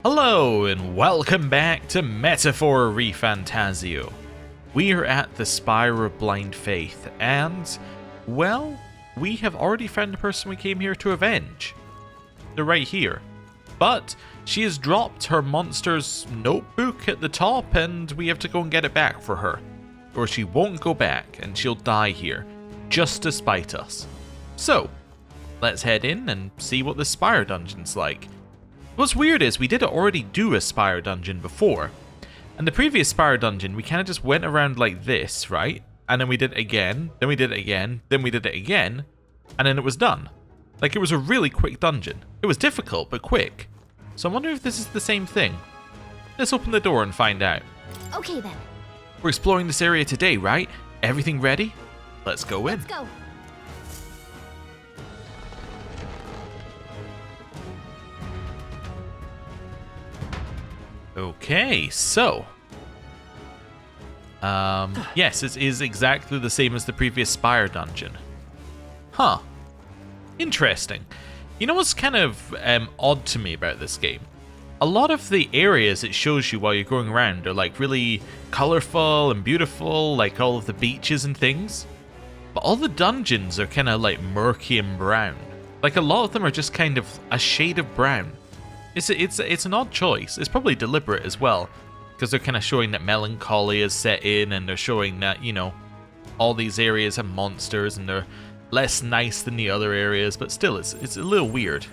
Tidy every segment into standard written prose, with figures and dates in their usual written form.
Hello and welcome back to Metaphor ReFantazio. We are at the Spire of Blind Faith and, well, we have already found the person we came here to avenge. They're right here. But she has dropped her monster's notebook at the top and we have to go and get it back for her. Or she won't go back and she'll die here, just to spite us. So, let's head in and see what the Spire dungeon's like. What's weird is we did already do a Spire dungeon before. And the previous Spire dungeon, we kind of just went around like this, right? And then we did it again, then we did it again, then we did it again, and then it was done. Like, it was a really quick dungeon. It was difficult, but quick. So I wonder if this is the same thing. Let's open the door and find out. Okay then. We're exploring this area today, right? Everything ready? Let's go in. Let's go. Okay, so yes, it is exactly the same as the previous Spire dungeon. Huh. Interesting. You know what's kind of odd to me about this game? A lot of the areas it shows you while you're going around are like really colorful and beautiful, like all of the beaches and things. But all the dungeons are kind of like murky and brown. Like a lot of them are just kind of a shade of brown. It's an odd choice. It's probably deliberate as well, because they're kind of showing that melancholy is set in, and they're showing that, you know, all these areas have monsters and they're less nice than the other areas, but still, it's a little weird.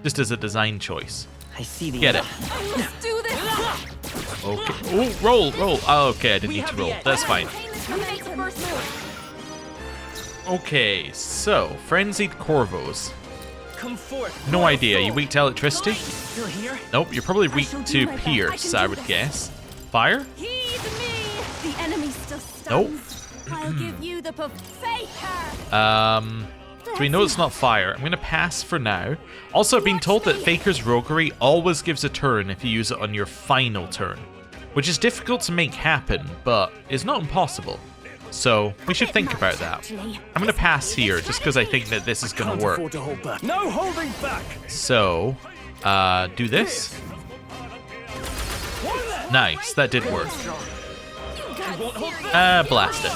Just as a design choice. I see the. Get it? Let's do this. Okay. Oh, roll. Oh, okay, I didn't need to roll. That's fine. Okay, so frenzied corvos. Come forth. No idea. You weak to electricity? Still here? Nope, you're probably weak to pierce, I would guess. Fire? Heed me. The enemy still stands. Nope. I'll give you the faker. So we know it's not fire. I'm going to pass for now. Also, I've been told that Faker's Roguery always gives a turn if you use it on your final turn, which is difficult to make happen, but it's not impossible. So, we should think about that. I'm going to pass here, just because I think that this is going to work. No holding back. So, do this. Nice, that did work. Blast it.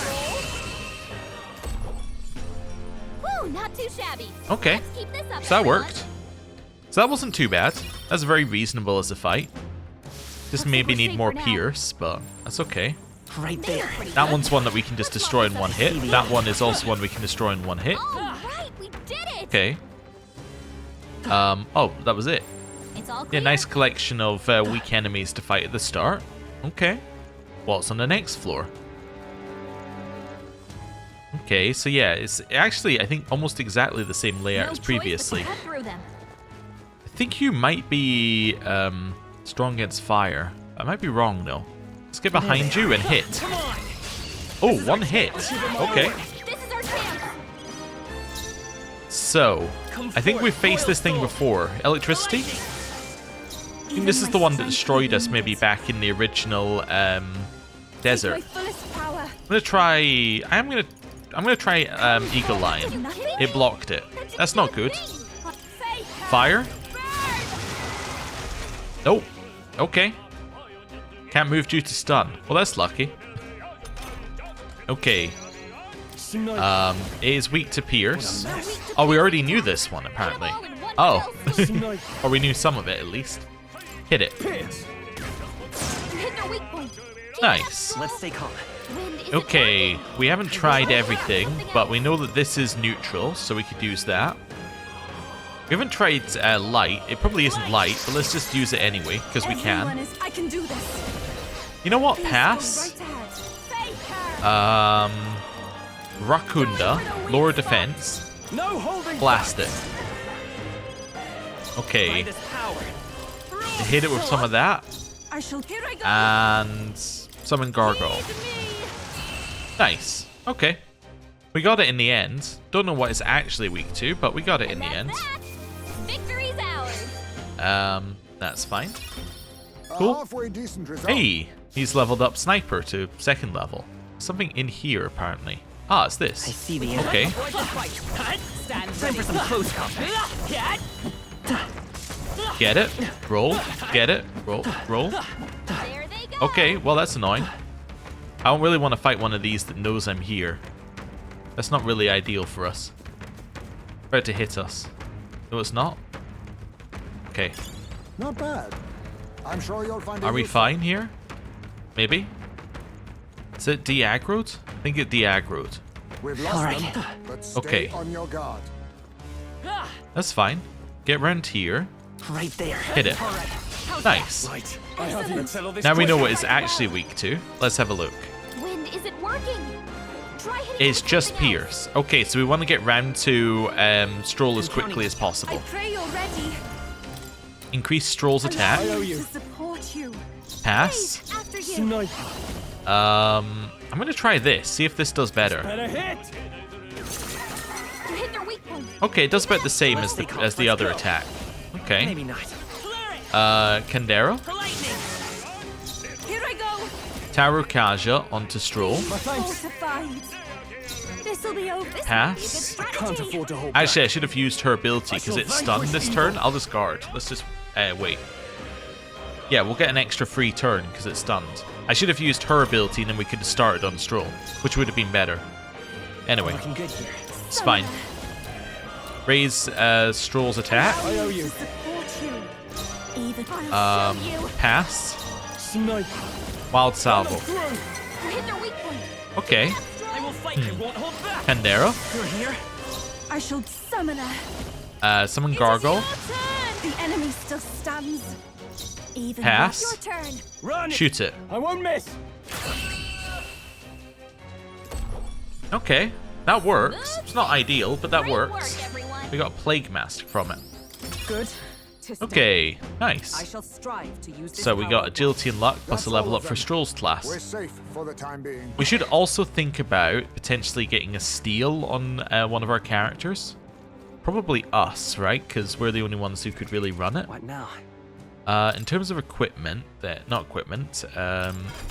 Woo, not too shabby. Okay, Let's keep this up, so that everyone. worked. So that wasn't too bad. That's very reasonable as a fight. Just maybe need more pierce, but that's okay. Right there. That one's one that we can just destroy in one hit. That one is also one we can destroy in one hit. All right, we did it. Okay. Oh, that was it. It's all Yeah, clear. nice collection of weak enemies to fight at the start. Okay. What's on the next floor? Okay, so yeah, it's actually, I think, almost exactly the same layout No as choice but to previously. cut through them. I think you might be strong against fire. I might be wrong, though. Let's get behind you and hit. Come on. Oh, one hit. Okay. This is our chance. So, I think we've faced this thing before. Electricity? I think this is the one that destroyed us maybe back in the original desert. My fullest power. I'm gonna try Eagle Lion. It blocked it. That's not good. Faker. Fire? Nope. Okay. Can't move due to stun. Well, that's lucky. Okay. It is weak to pierce. Oh, we already knew this one, apparently. Oh. Or we knew some of it, at least. Hit it. Hit their weak point. Nice. Let's stay calm. Wind is Okay, we haven't tried everything, but we know that this is neutral, so we could use that. We haven't tried light. It probably isn't light, but let's just use it anyway, because we can. I can do this. You know what? Pass. Rakunda, lower defense. No holding. Blast it. Okay, This power. hit it with some of that, I shall here I go. and summon Gargoyle. Nice. Okay. We got it in the end. Don't know what it's actually weak to, but we got it in the end. Victory's ours. That's fine. Cool. Hey, he's leveled up Sniper to 2nd level. Something in here, apparently. Ah, it's this. I see the. Okay. Time for some close combat. Get it. Roll. Get it. Roll. Roll. There they go. Okay, well, that's annoying. I don't really want to fight one of these that knows I'm here. That's not really ideal for us. About to hit us. No, it's not. Okay. Not bad. I'm sure you'll find. Are we fine here? Maybe. Is it de-aggroed? I think it de-aggroed. We've lost them, but stay Okay. on your guard. That's fine. Get round here. Right there. Hit it. Nice. Right. I have even settled this. Now we know quick. what it's actually weak to. Let's have a look. Wind isn't working. Try hitting It's with just something else. Pierce. Okay, so we want to get round to Stroll as quickly as I possible. pray you're ready. Increase Stroll's attack. I owe you. To support you. Pass. After you. Sniper. I'm going to try this. See if this does better. Better hit. You hit their weak point. Okay, it does about the same as the other attack. Okay. Maybe not. Kandera. For lightning. Here I go. Tarukaja onto Stroll. My thanks. Fortified. This'll be over. This Pass. might be a good Can't strategy. afford to hold back. Actually, I should have used her ability because it's stunned this turn. I'll just guard. Let's just wait. Yeah, we'll get an extra free turn because it's stunned. I should have used her ability and then we could have started on Stroll, which would have been better. Anyway, Looking good here. it's fine. Raise Stroll's attack. I owe you. Support you. Even I'll show you. Pass. Sniper. Wild Salvo. Through. You hit their weak point. Okay. I will fight. I won't hold back. Kandera. You're here. I shall summon her. Summon Gargle. The enemy still stands. Even Pass. with your turn. Run. Shoot it. I won't miss. Okay. That works. It's not ideal, but that Great works. work, everyone. We got a Plague Mask from it. Good. Okay. I Nice. shall strive to use this So we got power. Agility and Luck plus That's a level all up of for them. Stroll's class. We're safe for the time being. We should also think about potentially getting a steal on one of our characters. Probably us, right? Because we're the only ones who could really run it. What now? In terms of equipment, not equipment,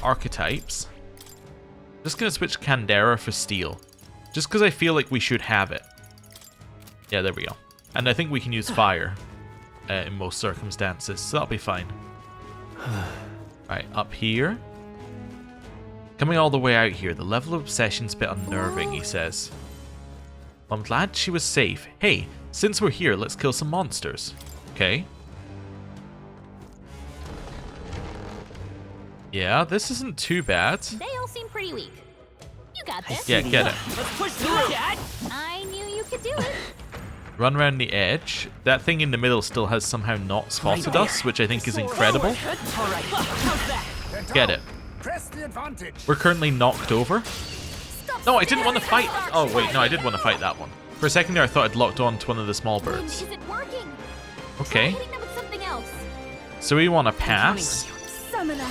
archetypes. Just gonna switch Kandera for steal. Just because I feel like we should have it. Yeah, there we go. And I think we can use fire in most circumstances, so that'll be fine. Right, up here. Coming all the way out here, the level of obsession's a bit unnerving, he says. I'm glad she was safe. Hey, since we're here, let's kill some monsters. Okay. Yeah, this isn't too bad. They all seem pretty weak. You got this. Yeah, get it. Let's push through. I knew you could do it. Run around the edge. That thing in the middle still has somehow not spotted us, which I think is incredible. All right. How's that? Get it. Press the advantage. We're currently knocked over. Stop No, I didn't want to staring fight. at Oh, the wait, no, I did want to fight that one. For a second there, I thought I'd locked on to one of the small Wind birds. isn't working. Try Okay, hitting them with something else. so we want to pass. Summoner.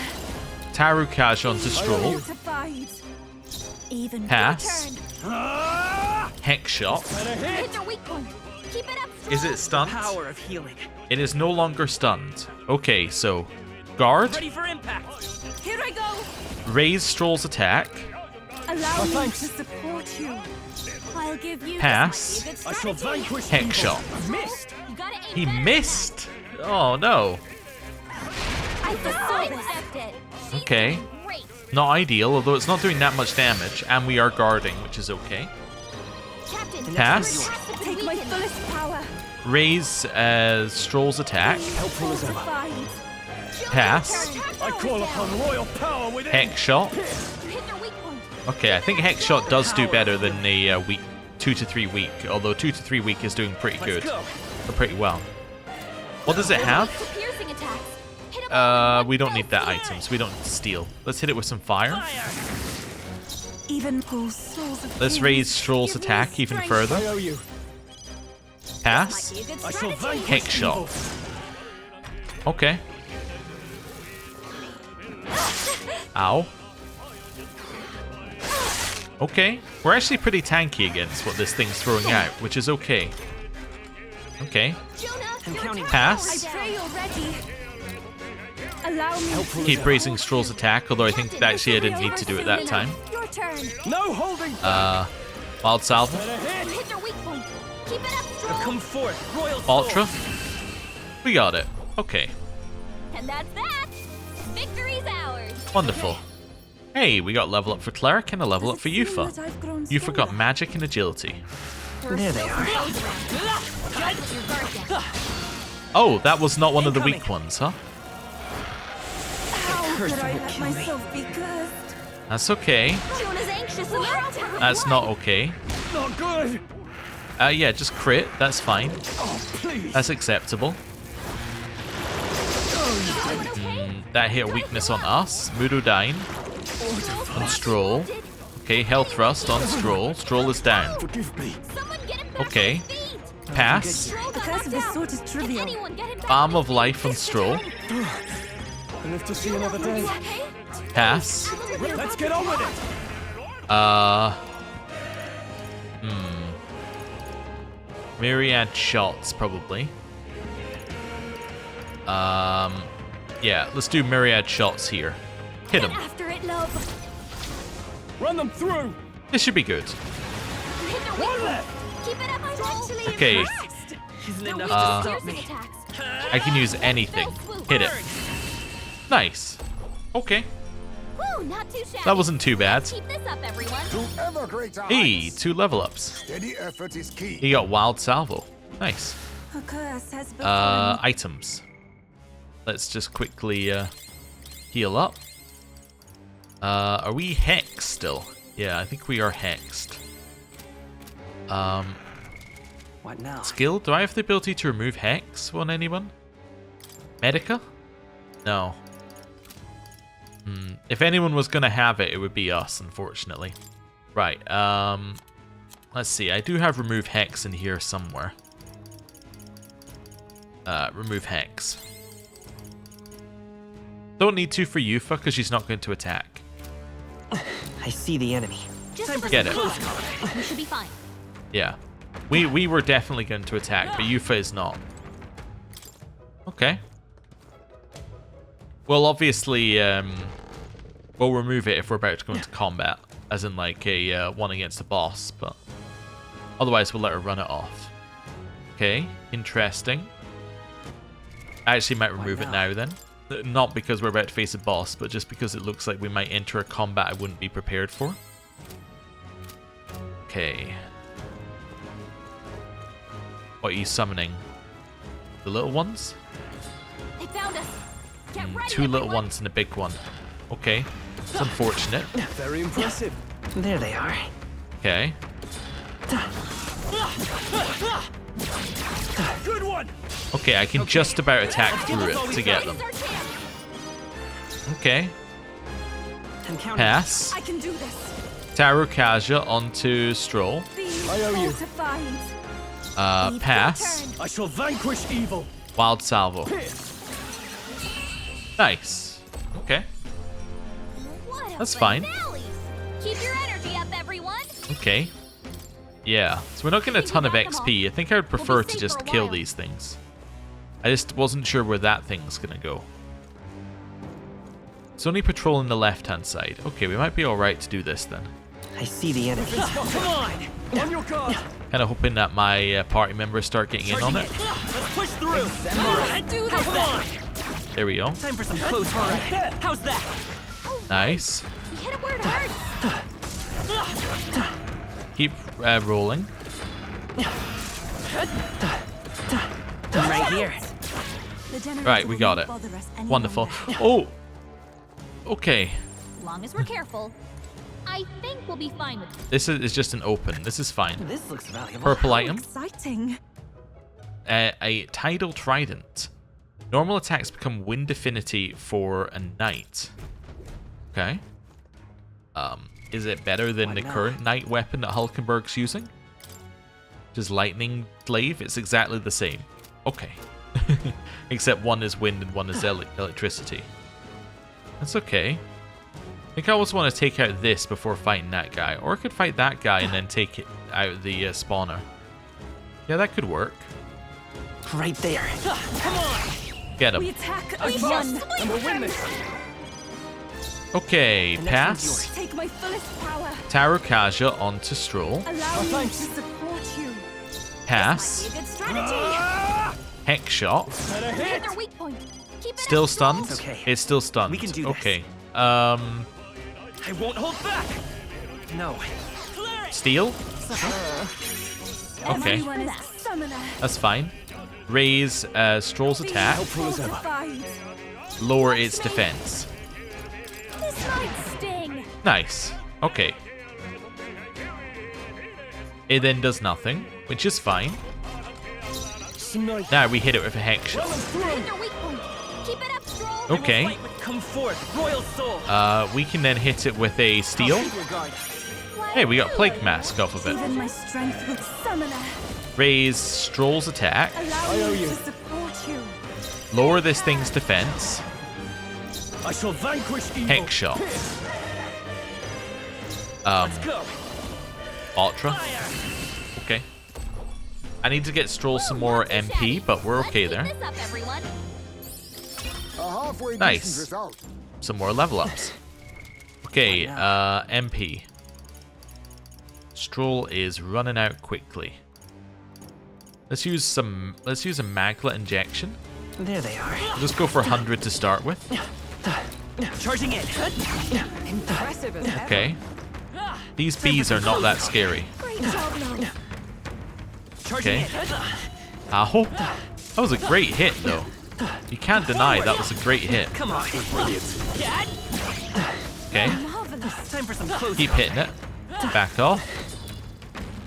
Tarukaja onto Stroll. Fortified. Even Pass. with your turn. Ah! Hex shot. Better You hit. hit their weak point. Keep it up. Is it stunned? Power of healing. It is no longer stunned. Okay, so guard, Ready for impact. Here I go. raise Stroll's attack, Allow me thanks. to support you. I'll give you Pass. This might be a good I shall strategy. vanquish hex evil. shot. I've missed. You gotta aim He better. missed. Oh no. I sidestepped it. She's Okay. doing great. Not ideal, although it's not doing that much damage, and we are guarding, which is okay. Captain, Pass. take my fullest power. Raise Stroll's attack, Helpful as ever. Fortified. pass, I call upon royal power within. hex shot. You hit their weak point. Okay, I think hex shot does do better than the weak 2 to 3 weak, although 2 to 3 weak is doing pretty good, Let's go. or pretty well. What does it have? For piercing attacks. Hit 'em all in We one don't need that fell item, so we don't steal. Let's hit it with some fire. Fire. Even pulls souls of Let's kings. raise Stroll's Give me attack even strength. further. I owe you. Pass. Might be a good I shall strategy. vanquish Hex shot. evil. Okay. Ow. Okay. We're actually pretty tanky against what this thing's throwing out, which is okay. Okay. Jonah, I'm your counting. turn. Pass. I pray you're ready. Allow me Helpful Keep as ever. raising Stroll's attack, although I think Captain, actually I this didn't will need be to do it over that soon time. enough. Your turn. No holding back. Wild Salvo. Better You hit. hit their weak point. Keep it up, Stroll. Come forth, royal Ultra. soul. We got it. Okay. And that's that. Victory's ours. Wonderful. Hey, we got level up for Cleric and a level up for Yufa. Yufa got magic and agility. There they are. Oh, that was not one of the weak ones, huh? How could I let myself be cursed? That's okay. Fiona's anxious and terrified. That's not okay. Not good. Yeah, just crit. That's fine. Oh, please. That's acceptable. That hit a weakness on us. Mudodyne on Stroll. Okay, Health Thrust on Stroll. Stroll is down. Forgive me. Okay. Pass. The curse of this sort is trivial. Balm of Life on Stroll. I live to see another day. Pass. Let's get on with it. Myriad shots, probably. Yeah, let's do myriad shots here. Hit him. After it, love. Run them through. This should be good. One left. Keep it up, I'm actually Okay. impressed. Isn't enough to stop me. I can use anything. Hit it. Nice. Okay. Woo, not too shabby. That wasn't too bad. Keep this up, everyone. To ever greater Hey, heights. 2 level ups. Steady effort is key. He got Wild Salvo. Nice. A curse has befallen me. Items. Let's just quickly heal up. Are we hexed still? Yeah, I think we are hexed. What now? Skill? Do I have the ability to remove hex on anyone? Medica? No. If anyone was gonna have it, it would be us, unfortunately. Right, let's see. I do have remove hex in here somewhere. Remove hex. Don't need to for Yufa, because she's not going to attack. I see the enemy. Get it. We should be fine. Yeah. We were definitely going to attack, but Yufa is not. Okay. Well, obviously, we'll remove it if we're about to go into combat, as in like a one against the boss, but otherwise we'll let her run it off. Okay, interesting. I actually might remove it now then. Not because we're about to face a boss, but just because it looks like we might enter a combat I wouldn't be prepared for. Okay. What are you summoning? The little ones? They found us. Get ready, 2 little everyone. ones and a big one. Okay. It's unfortunate. Very impressive. There they are. Okay. Good one. Okay, I can just about attack through it to get them. This is our chance. Okay. I'm counting. Pass. I can do this. Taru Kaja onto Stroll. I owe you. Pass. I shall vanquish evil. Wild Salvo. Nice. Okay. What a That's fine. finale. Keep your energy up, everyone. Okay. Yeah. So we're not getting a ton of XP. I think I would prefer to just kill these things. I just wasn't sure where that thing's gonna go. It's only patrolling the left-hand side. Okay, we might be alright to do this then. I see the enemy. Come on. On your guard. Kind of hoping that my party members start getting in on it. Let's push through. Do this. Come on. There we go. Time for some close combat. How's that? Nice. We hit it where it hurts. Keep rolling. I'm right here. Right, we got it. Wonderful. Oh! Okay. As long as we're careful, I think we'll be fine with This is just an open. This is fine. This looks valuable. Purple item. Exciting. A Tidal Trident. Normal attacks become wind affinity for a knight. Okay. Is it better than the current knight weapon that Hulkenberg's using? Which is Lightning Glaive? It's exactly the same. Okay. Except one is wind and one is electricity. That's okay. I think I always want to take out this before fighting that guy. Or I could fight that guy and then take it out the spawner. Yeah, that could work. Right there. Come on. Get him. attack Fast. And we'll win this. Okay, The next one's pass. yours. Take my fullest power. Taru Kaja onto Stroll. Allow me to thanks. support you. Pass. Be a good strategy. Hex shot. Hit their weak point. Keep it Still up, stunned? Stroll. Okay. It's still stunned. We can do this. Okay. I won't hold back. No. Steal? Okay. Everyone is a summoner. That's fine. Raise Stroll's attack. Fortified. Lower its defense. This might sting. Nice. Okay. It then does nothing, which is fine. Snipe. Now we hit it with a hex shot. Hit their weak point. Keep it up, Stroll. Okay. Come forth, royal soul. We can then hit it with a steal. Your guard. Hey, we got Plague Mask off of it. Even my strength with summoner. Raise Stroll's attack. Allow me to support you. Lower this thing's defense. I shall vanquish evil. Hex shot. Let's go. Ultra. Okay. I need to get Stroll some more MP, but we're okay there. Keep this up, everyone. A halfway Nice. decent result. Some more level ups. Okay, MP. Stroll is running out quickly. Let's use a Magla injection. There they are. Just go for 100 to start with. Charging in. Impressive as ever. Okay. These bees are not that scary. Great job, Lo. Charging Okay. in. Ow. That was a great hit, though. You can't deny that was a great hit. Come on. Okay. Marvelous. Time for some close. Keep hitting it. Back off.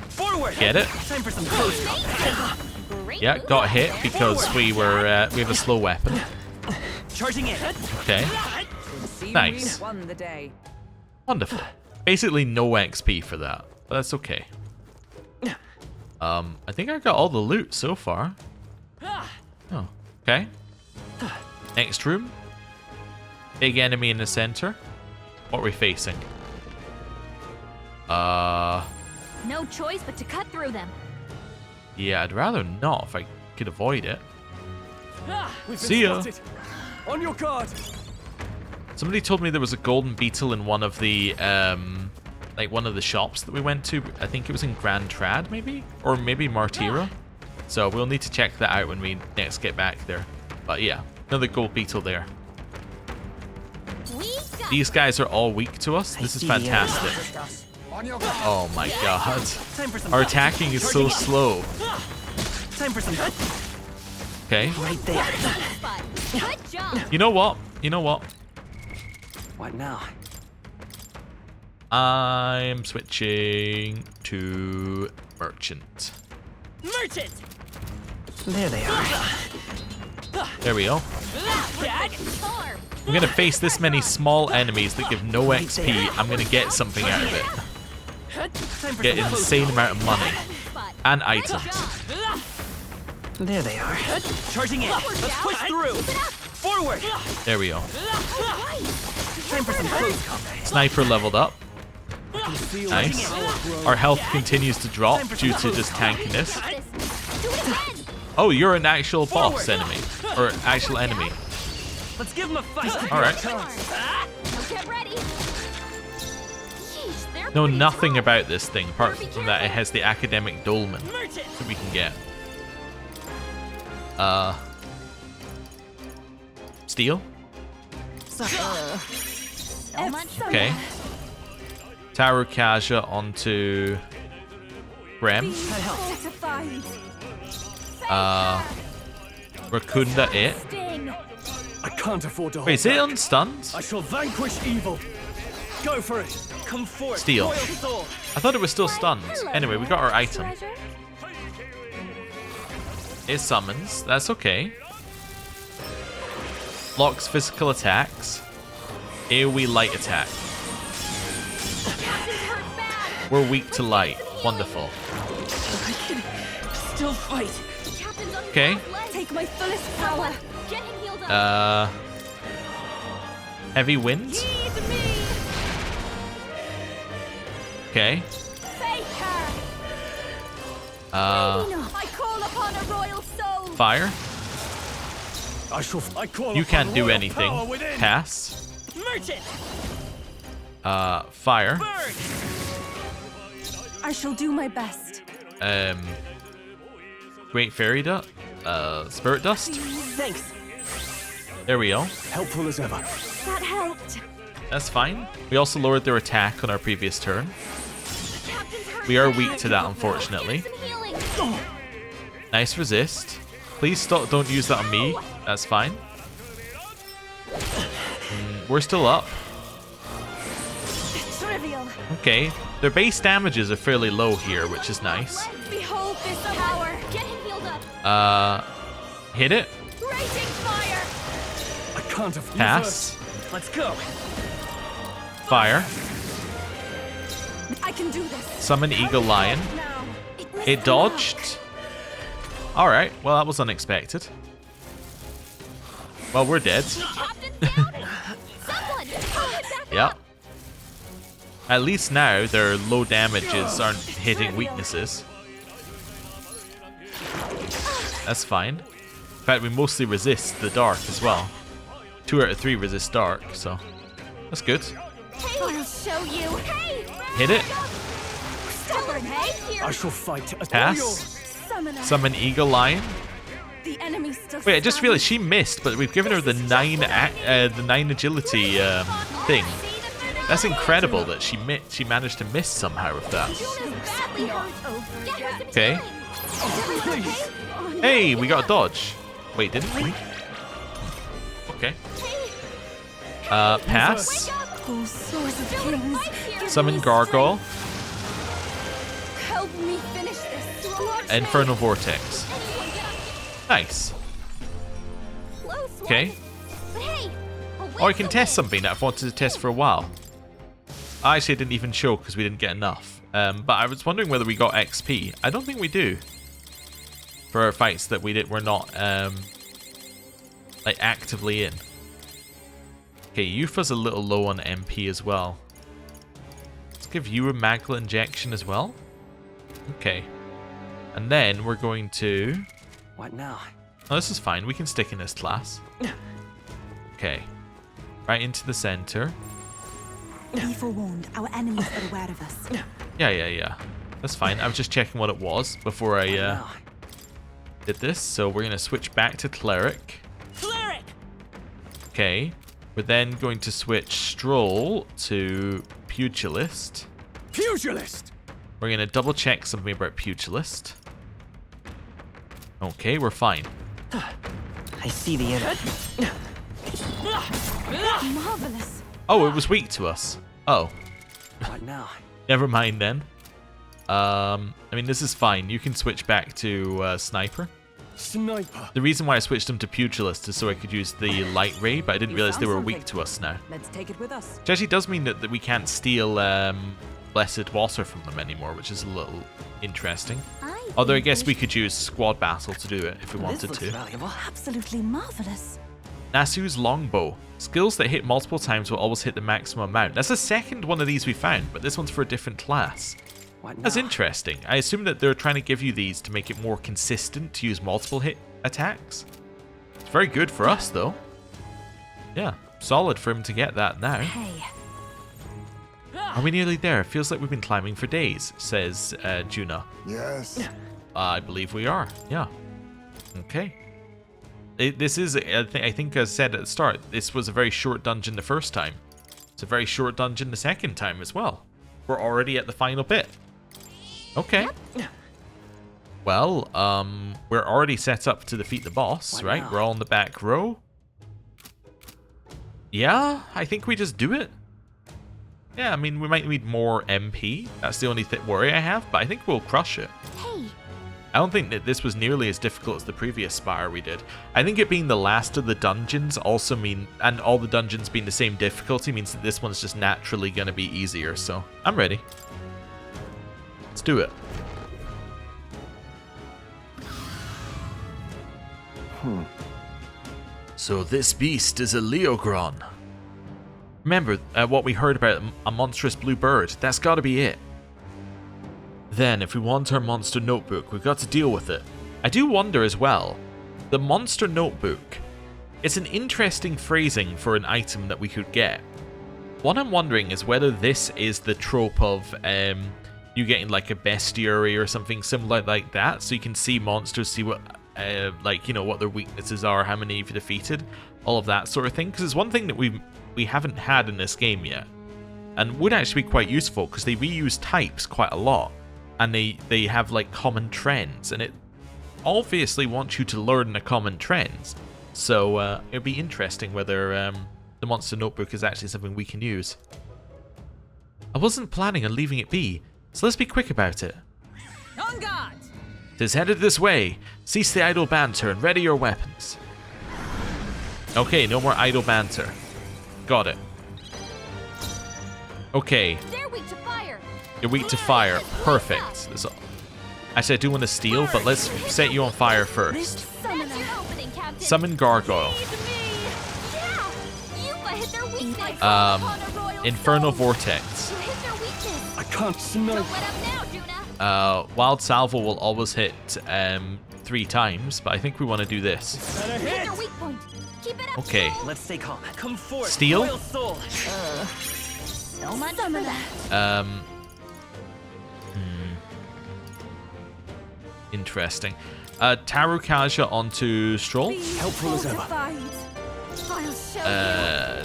Forward. Get it. Time for some close combat. Great Yeah, move got out hit there. because we have a slow weapon. Charging in. Okay. Nice. Won the day. Wonderful. Basically no XP for that, but that's okay. I think I got all the loot so far. Oh, okay. Next room. Big enemy in the center. What are we facing? No choice but to cut through them. Yeah, I'd rather not if I could avoid it. We've been See ya. spotted. On your guard. Somebody told me there was a golden beetle in one of the one of the shops that we went to. I think it was in Grand Trad, maybe, or maybe Martira. So we'll need to check that out when we next get back there. But yeah, another gold beetle there. We got These guys are all weak to us. This is fantastic. On your guard. Oh my god. Time for some. Our attacking is so slow. Time for some. Okay. Right there. spot. Good job. You know what? You know what? What now? I'm switching to merchant. Merchant. There they are. There we go. Farm. I'm gonna face this many small enemies that give no XP. I'm gonna get something out of it. Time for Get some an close insane amount of money Spot. and Good items. job. There they are. Charging in. Let's push through. Forward. There we go. Time for some close combat. Sniper leveled up. Feel Nice. the power grow. Our health continues to drop due to just tankiness. Do it again. Oh, you're an actual boss enemy. Or actual enemy. Let's give them a fight. Alright. Now get ready. Yeesh, they're Know pretty nothing tough. about this thing, apart from that it has the academic dolmen Merchant. that we can get. Steal? So much Okay. Tower Kaja onto Rem. fortified. Rakunda it. Sting. I can't afford to hold Wait, is it back. unstunned? I shall vanquish evil. Go for it. Come forth. Steal. Royal soul. I thought it was still stunned. Hello Anyway, we there, got our item. treasure. It summons. That's okay. Blocks physical attacks. AoE light attack. Captain's hurt bad. We're weak to light. Wonderful. Still fight. Captain's on his Okay. last leg. Take my fullest power. Get him healed up. Heavy winds. Heed me. Okay. Fake her. Uh, I call upon a royal soul. fire. I call You upon can't do royal anything. power within. Pass. Merchant. Fire. Bird. I shall do my best. Great fairy dust. Spirit Dust. Thanks. There we go. Helpful as ever. That helped. That's fine. We also lowered their attack on our previous turn. Captain's hurt. We are weak to that, unfortunately. Some healing. Nice resist. Please stop. Don't use that on me. That's fine. We're still up. Trivial. Okay. Their base damages are fairly low here, which is nice. Behold this power. Get him healed up. Hit it. Raging fire. I can't afford Pass. Let's go. Fire. I can do this. Summon Eagle Lion. Now. It dodged. Alright, well that was unexpected. Well, we're dead. Captain's down. Someone. Back Yeah. up. At least now their low damages aren't hitting weaknesses. That's fine. In fact, we mostly resist the dark as well. 2 out of 3 resist dark, so that's good. Hey, I'll show you. Hey. Hit it. Stubborn, hey. Here. I shall fight. Pass. Summon us. Summon Eagle Lion. The enemy still. Wait, I just realized she missed, but we've given her the 9 agility thing. That's incredible that she managed to miss somehow with that. Okay. Hey, we got a dodge. Wait, didn't we? Okay. Pass. Oh, source of kings. Summon Gargoyle. Help me finish this. Infernal Vortex. Nice. Okay. Oh, I can test something that I've wanted to test for a while. Actually, I didn't even show because we didn't get enough. But I was wondering whether we got XP. I don't think we do. For our fights that we're not like actively in. Okay, Yufa's a little low on MP as well. Let's give you a Magla injection as well. Okay. And then we're going to... What now? Oh, this is fine. We can stick in this class. Okay. Right into the center. Be forewarned, our enemies are aware of us. Yeah. That's fine. I was just checking what it was before I Now. did this. So we're going to switch back to Cleric. Cleric! Okay. We're then going to switch Stroll to Pugilist. Pugilist. We're going to double check something about Pugilist. Okay, we're fine. I see the enemy. Marvelous. Oh, it was weak to us. Oh, What now? never mind then. I mean, this is fine. You can switch back to Sniper. Sniper. The reason why I switched them to Pugilist is so I could use the Light Ray, but I didn't realize they were weak to us now. Let's take it with us. Which actually does mean that we can't steal Blessed Water from them anymore, which is a little interesting. Although I guess we could use Squad Battle to do it if we This wanted looks to. valuable. Absolutely marvelous. Nasu's Longbow. Skills that hit multiple times will always hit the maximum amount. That's the second one of these we found, but this one's for a different class. What now? That's interesting. I assume that they're trying to give you these to make it more consistent to use multiple hit attacks. It's very good for us, though. Yeah, solid for him to get that now. Hey. Are we nearly there? Feels like we've been climbing for days, says Juna. Yes. I believe we are. Yeah. Okay. This is, I think I said at the start, this was a very short dungeon the first time. It's a very short dungeon the second time as well. We're already at the final bit. Okay. Well, we're already set up to defeat the boss, What right? now? We're all in the back row. Yeah, I think we just do it. Yeah, I mean, we might need more MP. That's the only worry I have, but I think we'll crush it. Hey. I don't think that this was nearly as difficult as the previous Spire we did. I think it being the last of the dungeons also and all the dungeons being the same difficulty means that this one's just naturally going to be easier, so I'm ready. Let's do it. So this beast is a Leogron. Remember what we heard about a monstrous blue bird? That's got to be it. Then, if we want our monster notebook, we've got to deal with it. I do wonder as well, the monster notebook, it's an interesting phrasing for an item that we could get. What I'm wondering is whether this is the trope of you getting like a bestiary or something similar like that, so you can see monsters, see what like, you know, what their weaknesses are, how many you've defeated, all of that sort of thing. Because it's one thing that we haven't had in this game yet, and would actually be quite useful because they reuse types quite a lot, and they have like common trends, and it obviously wants you to learn the common trends. So it'll be interesting whether the Monster Notebook is actually something we can use. I wasn't planning on leaving it be, so let's be quick about it. On guard! 'Tis headed this way. Cease the idle banter and ready your weapons. Okay, no more idle banter. Got it. Okay. They're weak to fire. You're weak to fire. Perfect. Actually, I do want to steal, but let's set you on fire first. That's your opening, Captain. Summon Gargoyle. Lead me. Yeah. You've hit their weakness. Infernal Vortex. You hit their weakness. I can't Don't snipe. let up now, Juna. Wild Salvo will always hit 3 times, but I think we want to do this. And a You hit hit. their weak point. Keep it up. Okay. Soul. Let's stay calm. Come forth. Steal? Royal soul. So much for that. Interesting. Tarukaja onto Stroll. Helpful as ever. I'll show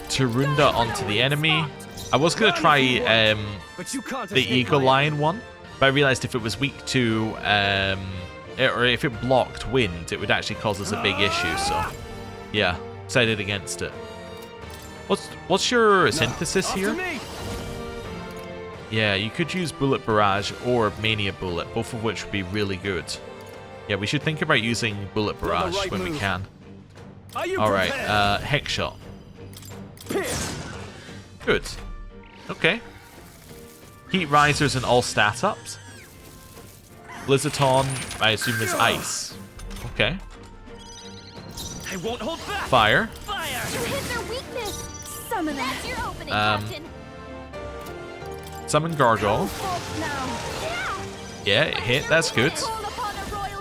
Tarunda onto the enemy. I was going to try But you can't the escape Eagle my- Lion one, but I realized if it was weak to, or if it blocked wind, it would actually cause us a big issue, so yeah, decided against it. What's your synthesis After here? me. Yeah, you could use Bullet Barrage or Mania Bullet, both of which would be really good. Yeah, we should think about using Bullet Barrage right when we move. can. Are you Alright, prepared? Hex Shot. Pierce. Good. Okay. Heat Risers and all stat ups. Blizzardon, I assume is ice. Okay. I won't hold back. Fire. Fire. You hit their weakness. Summon. That's your opening, Captain. Summon Gargoyle. Yeah, it hit. That's good.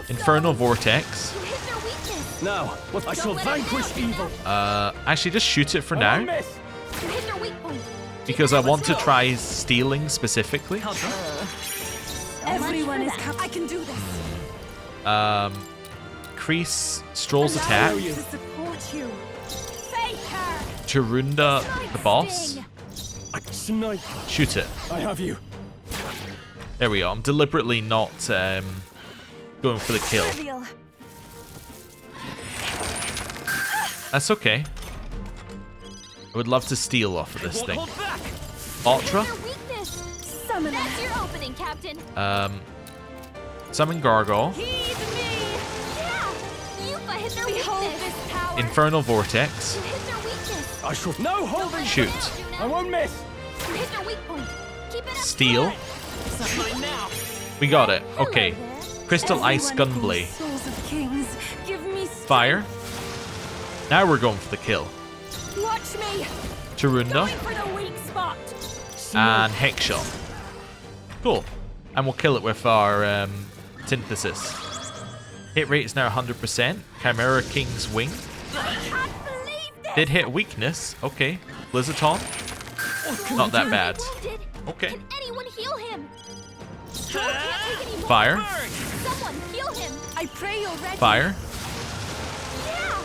Infernal Vortex. You hit their weakness. Now, what I shall vanquish evil. Actually, just shoot it for Oh, now, miss. You hit their weak point. because I want to try stealing specifically. Everyone is I can do this. Increase Stroll's attack. you. To support you. Fake her. Tarunda, the boss. Sting. Sniper. Shoot it. I have you. There we go. I'm deliberately not going for the kill. Trivial. That's okay. I would love to steal off of this Won't thing. hold back. Ultra. Their weakness. Summon. That's your opening, Captain. Summon Gargoyle. Heed me. Yeah. You hit their weakness. This power. Infernal Vortex. You hit their weakness. I shall. No holding. Shoot. I won't miss. You hit their weak point. Keep it up. Steal. It's not mine now. We got it. Hello Okay. there. Crystal Ice Gunblade. Souls of kings, give me Fire. Now we're going for the kill. Watch me. Tarunda. Going for the weak spot. And Hex Shot. Cool. And we'll kill it with our synthesis. Hit rate is now 100%. Chimera King's Wing. I can't believe this. Did hit weakness. Okay. Blizzardon. Not that bad. Wounded. Okay. Can anyone heal him? Stroll can't take any more. Fire. Someone heal him. I pray you're ready. Fire. Yeah.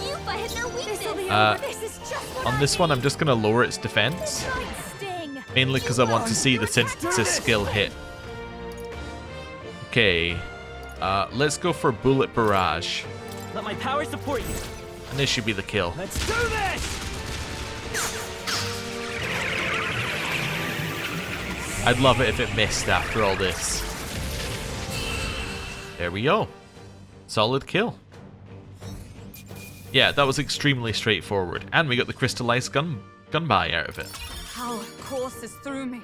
You hit their weakness. This is just what On this one, I'm just going to lower its defense. Night sting. Mainly because I want to see the synthesis skill hit. Okay. Let's go for Bullet Barrage. Let my power support you. And this should be the kill. Let's do this. I'd love it if it missed after all this. There we go. Solid kill. Yeah, that was extremely straightforward. And we got the crystallized gun buy out of it. Power courses through me.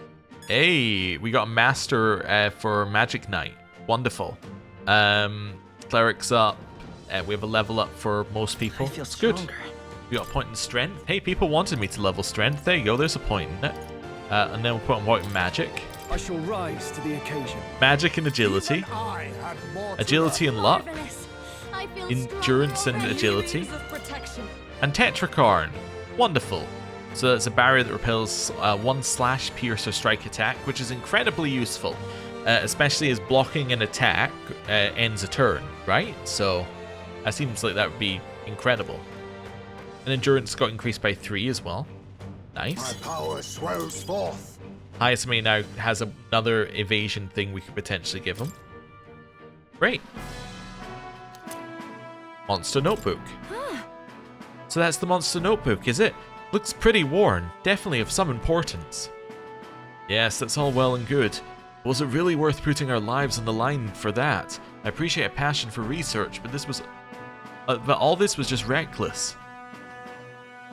Hey, we got a master for Magic Knight. Wonderful. Cleric's up. We have a level up for most people. I feel It's good. stronger. We got a point in strength. Hey, people wanted me to level strength. There you go. There's a point in it. And then we'll put on white magic. I shall rise to the occasion. Magic and agility. I had more to Agility and luck. Marvelous. I feel Endurance strong and already. agility. Means of protection. And Tetrakarn. Wonderful. So that's a barrier that repels 1 slash, pierce, or strike attack, which is incredibly useful. Especially as blocking an attack ends a turn, right? So That seems like that would be incredible. And endurance got increased by 3 as well. Nice. My power swells forth. Hyasame now has another evasion thing we could potentially give him. Great. Monster notebook. So that's the monster notebook, is it? Looks pretty worn. Definitely of some importance. Yes, that's all well and good. Was it really worth putting our lives on the line for that? I appreciate a passion for research, but this was... but all this was just reckless.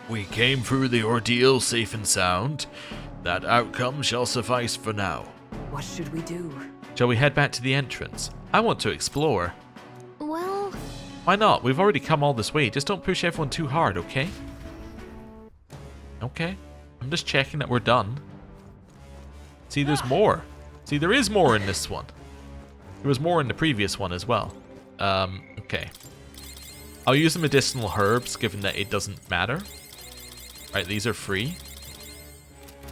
We came through the ordeal safe and sound. That outcome shall suffice for now. What should we do? Shall we head back to the entrance? I want to explore. Well... Why not? We've already come all this way. Just don't push everyone too hard, okay? Okay. I'm just checking that we're done. See, there's more. See, there is more in this one. There was more in the previous one as well. Okay. I'll use the medicinal herbs, given that it doesn't matter. Right, these are free.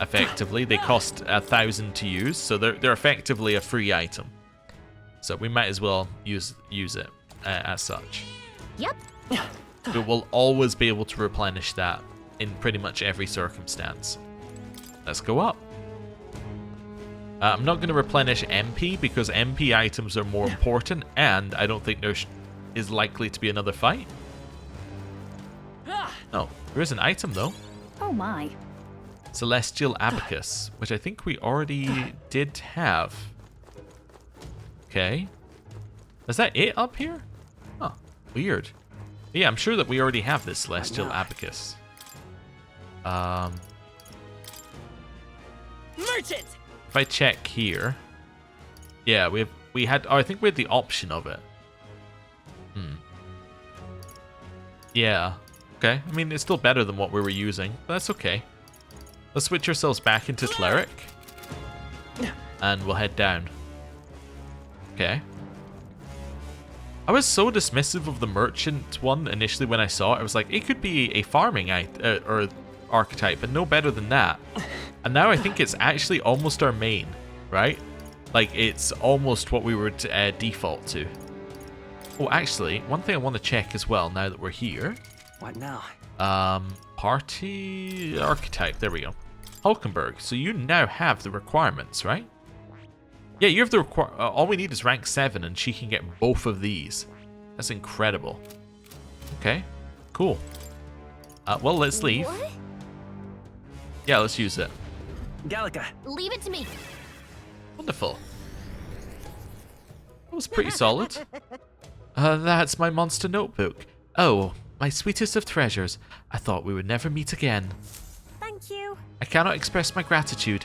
Effectively, they cost 1,000 to use, so they're effectively a free item. So we might as well use it as such. Yep. But we'll always be able to replenish that in pretty much every circumstance. Let's go up. I'm not going to replenish MP because MP items are more important, and I don't think there is likely to be another fight. No, there is an item though. Oh my. Celestial Abacus, which I think we already did have. Okay. Is that it up here? Huh, weird. Yeah, I'm sure that we already have this Celestial Abacus. Merchant! If I check here, yeah, we had. Oh, I think we had the option of it. Yeah. Okay. I mean, it's still better than what we were using, but that's okay. Let's switch ourselves back into cleric, and we'll head down. Okay. I was so dismissive of the merchant one initially when I saw it. I was like, it could be a farming or archetype, but no better than that. And now I think it's actually almost our main, right? Like, it's almost what we would default to. Oh, actually, one thing I want to check as well now that we're here. What now? Party archetype. There we go. Hulkenberg. So you now have the requirements, right? Yeah, you have the all we need is rank 7, and she can get both of these. That's incredible. Okay, cool. Well, let's leave. What? Yeah, let's use it. Gallica. Leave it to me. Wonderful. That was pretty solid. That's my monster notebook. Oh, my sweetest of treasures. I thought we would never meet again. Thank you. I cannot express my gratitude.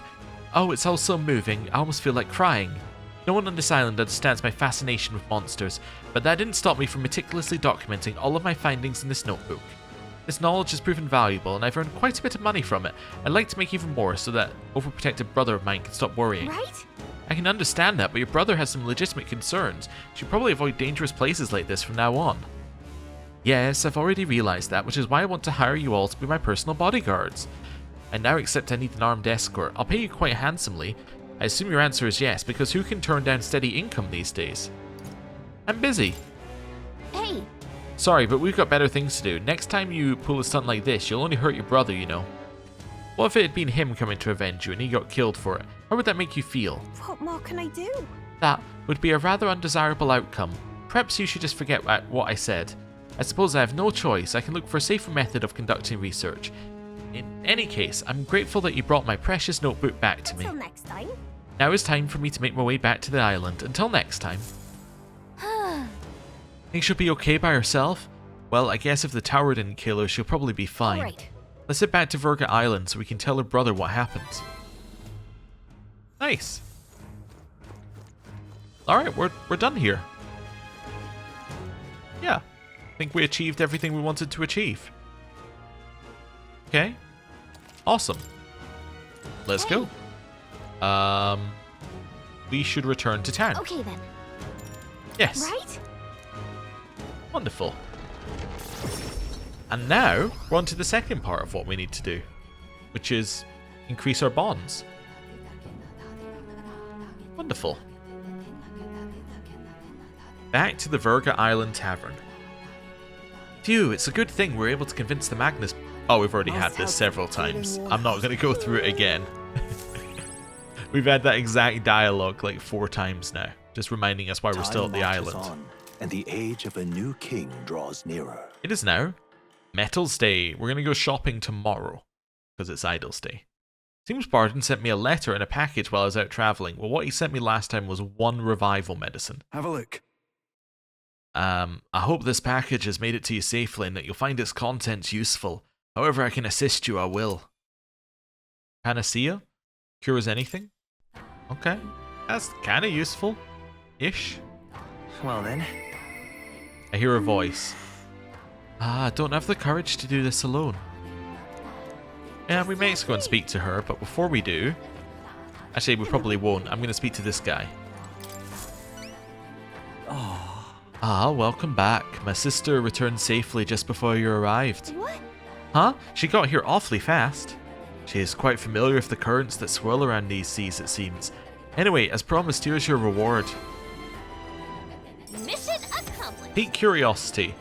Oh, it's all so moving, I almost feel like crying. No one on this island understands my fascination with monsters, but that didn't stop me from meticulously documenting all of my findings in this notebook. This knowledge has proven valuable, and I've earned quite a bit of money from it. I'd like to make even more so that overprotective brother of mine can stop worrying. Right? I can understand that, but your brother has some legitimate concerns. You should probably avoid dangerous places like this from now on. Yes, I've already realized that, which is why I want to hire you all to be my personal bodyguards. I now accept I need an armed escort. I'll pay you quite handsomely. I assume your answer is yes, because who can turn down steady income these days? I'm busy. Hey. Sorry, but we've got better things to do. Next time you pull a stunt like this, you'll only hurt your brother, you know. What if it had been him coming to avenge you and he got killed for it? How would that make you feel? What more can I do? That would be a rather undesirable outcome. Perhaps you should just forget what I said. I suppose I have no choice. I can look for a safer method of conducting research. In any case, I'm grateful that you brought my precious notebook back to me. Until next time. Now is time for me to make my way back to the island. Until next time. Think she'll be okay by herself? Well, I guess if the tower didn't kill her, she'll probably be fine. Alright. Let's head back to Virga Island so we can tell her brother what happened. Nice. Alright, we're done here. Yeah. I think we achieved everything we wanted to achieve. Okay. Awesome. Let's go. We should return to town. Okay then. Yes. Right? Wonderful. And now, we're on to the second part of what we need to do, which is increase our bonds. Wonderful. Back to the Virga Island Tavern. Phew, it's a good thing we're able to convince the Magnus... Oh, we've already had this several times. I'm not going to go through it again. We've had that exact dialogue like 4 times now. Just reminding us why we're still at the island. On, and the age of a new king draws nearer. It is now Metals Day. We're going to go shopping tomorrow. Because it's Idols Day. Seems Barden sent me a letter and a package while I was out traveling. Well, what he sent me last time was 1 revival medicine. Have a look. I hope this package has made it to you safely and that you'll find its contents useful. However I can assist you, I will. Panacea? Cures anything? Okay. That's kind of useful-ish. Well then. I hear a voice. I don't have the courage to do this alone. Yeah, we may go and speak to her, but before we do... Actually, we probably won't. I'm going to speak to this guy. Welcome back. My sister returned safely just before you arrived. What? Huh? She got here awfully fast. She is quite familiar with the currents that swirl around these seas, it seems. Anyway, as promised, here's your reward. Mission accomplished. Pique curiosity.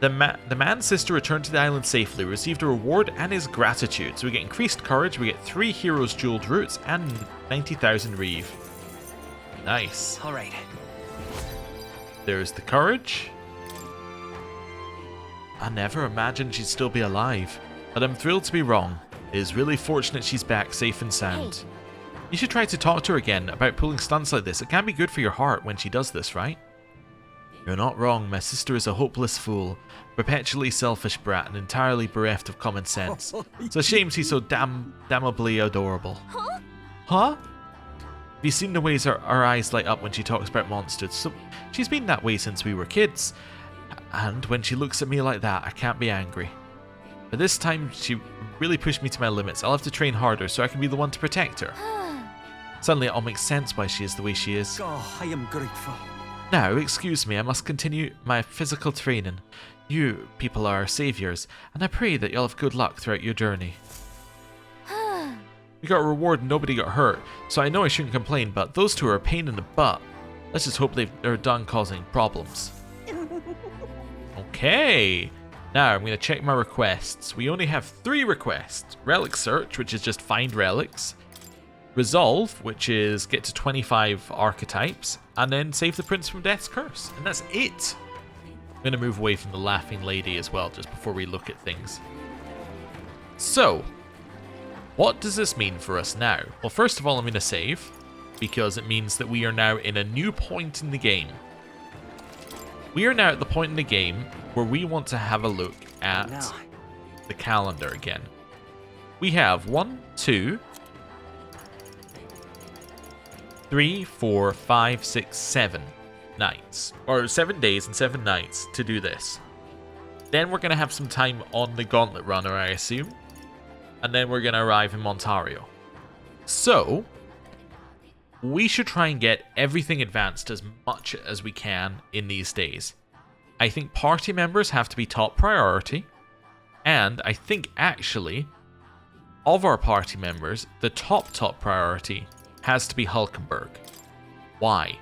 The man's sister returned to the island safely, received a reward and his gratitude. So we get increased courage, we get 3 heroes jeweled roots, and 90,000 reeve. Nice. Alright. There's the courage. I never imagined she'd still be alive, but I'm thrilled to be wrong. It is really fortunate she's back safe and sound. You should try to talk to her again about pulling stunts like this. It can be good for your heart when she does this, right? You're not wrong. My sister is a hopeless fool, perpetually selfish brat, and entirely bereft of common sense. It's a shame she's so damnably adorable. Huh? Huh? Have you seen the ways her eyes light up when she talks about monsters? So she's been that way since we were kids. And when she looks at me like that, I can't be angry. But this time, she really pushed me to my limits. I'll have to train harder so I can be the one to protect her. Suddenly, it all makes sense why she is the way she is. Oh, I am grateful. Now, excuse me, I must continue my physical training. You people are our saviors, and I pray that you'll have good luck throughout your journey. We got a reward and nobody got hurt, so I know I shouldn't complain, but those two are a pain in the butt. Let's just hope they're done causing problems. Okay. Now, I'm going to check my requests. We only have 3 requests. Relic Search, which is just find relics. Resolve, which is get to 25 archetypes. And then save the prince from Death's Curse. And that's it. I'm going to move away from the Laughing Lady as well, just before we look at things. So, what does this mean for us now? Well, first of all, I'm going to save, because it means that we are now in a new point in the game. We are now at the point in the game where we want to have a look at the calendar again. We have 1, 2, 3, 4, 5, 6, 7 nights. Or 7 days and 7 nights to do this. Then we're going to have some time on the Gauntlet Runner, I assume. And then we're going to arrive in Montario. So, we should try and get everything advanced as much as we can in these days. I think party members have to be top priority. And I think actually, of our party members, the top priority has to be Hulkenberg. Why?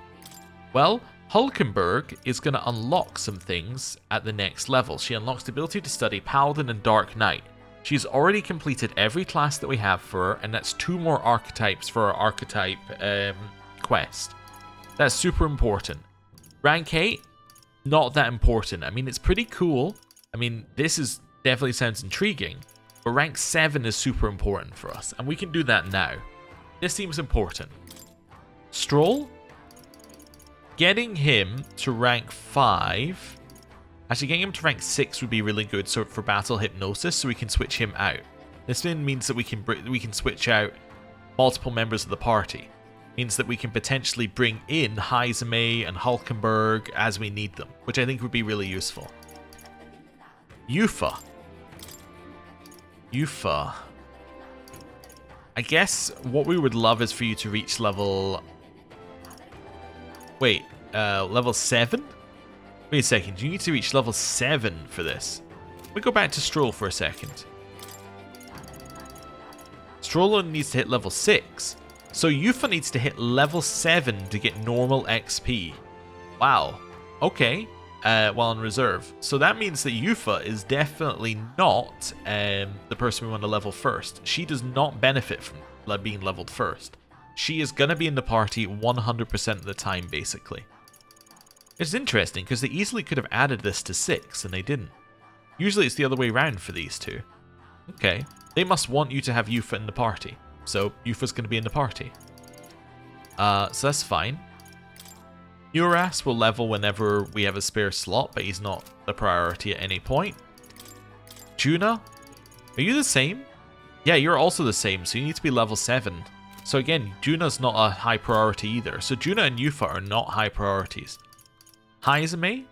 Well, Hulkenberg is going to unlock some things at the next level. She unlocks the ability to study Paladin and Dark Knight. She's already completed every class that we have for her, and that's 2 more archetypes for our archetype quest. That's super important. Rank 8, not that important. I mean, it's pretty cool. I mean, this is definitely sounds intriguing, but rank 7 is super important for us, and we can do that now. This seems important. Stroll, getting him to rank 5. Actually, getting him to rank 6 would be really good for Battle Hypnosis, so we can switch him out. This then means that we can switch out multiple members of the party. Means that we can potentially bring in Heizeme and Hulkenberg as we need them, which I think would be really useful. Yufa. I guess what we would love is for you to reach level... Wait, level 7? Wait a second, you need to reach level 7 for this. We go back to Stroll for a second. Stroll only needs to hit level 6. So Yufa needs to hit level 7 to get normal XP. Wow. Okay. while on reserve. So that means that Yufa is definitely not the person we want to level first. She does not benefit from being leveled first. She is going to be in the party 100% of the time, basically. It's interesting, because they easily could have added this to 6, and they didn't. Usually it's the other way around for these two. Okay. They must want you to have Yufa in the party. So Yufa's going to be in the party. So that's fine. Uras will level whenever we have a spare slot, but he's not the priority at any point. Juna, are you the same? Yeah, you're also the same, so you need to be level 7. So again, Juna's not a high priority either. So Juna and Yufa are not high priorities. Haizame,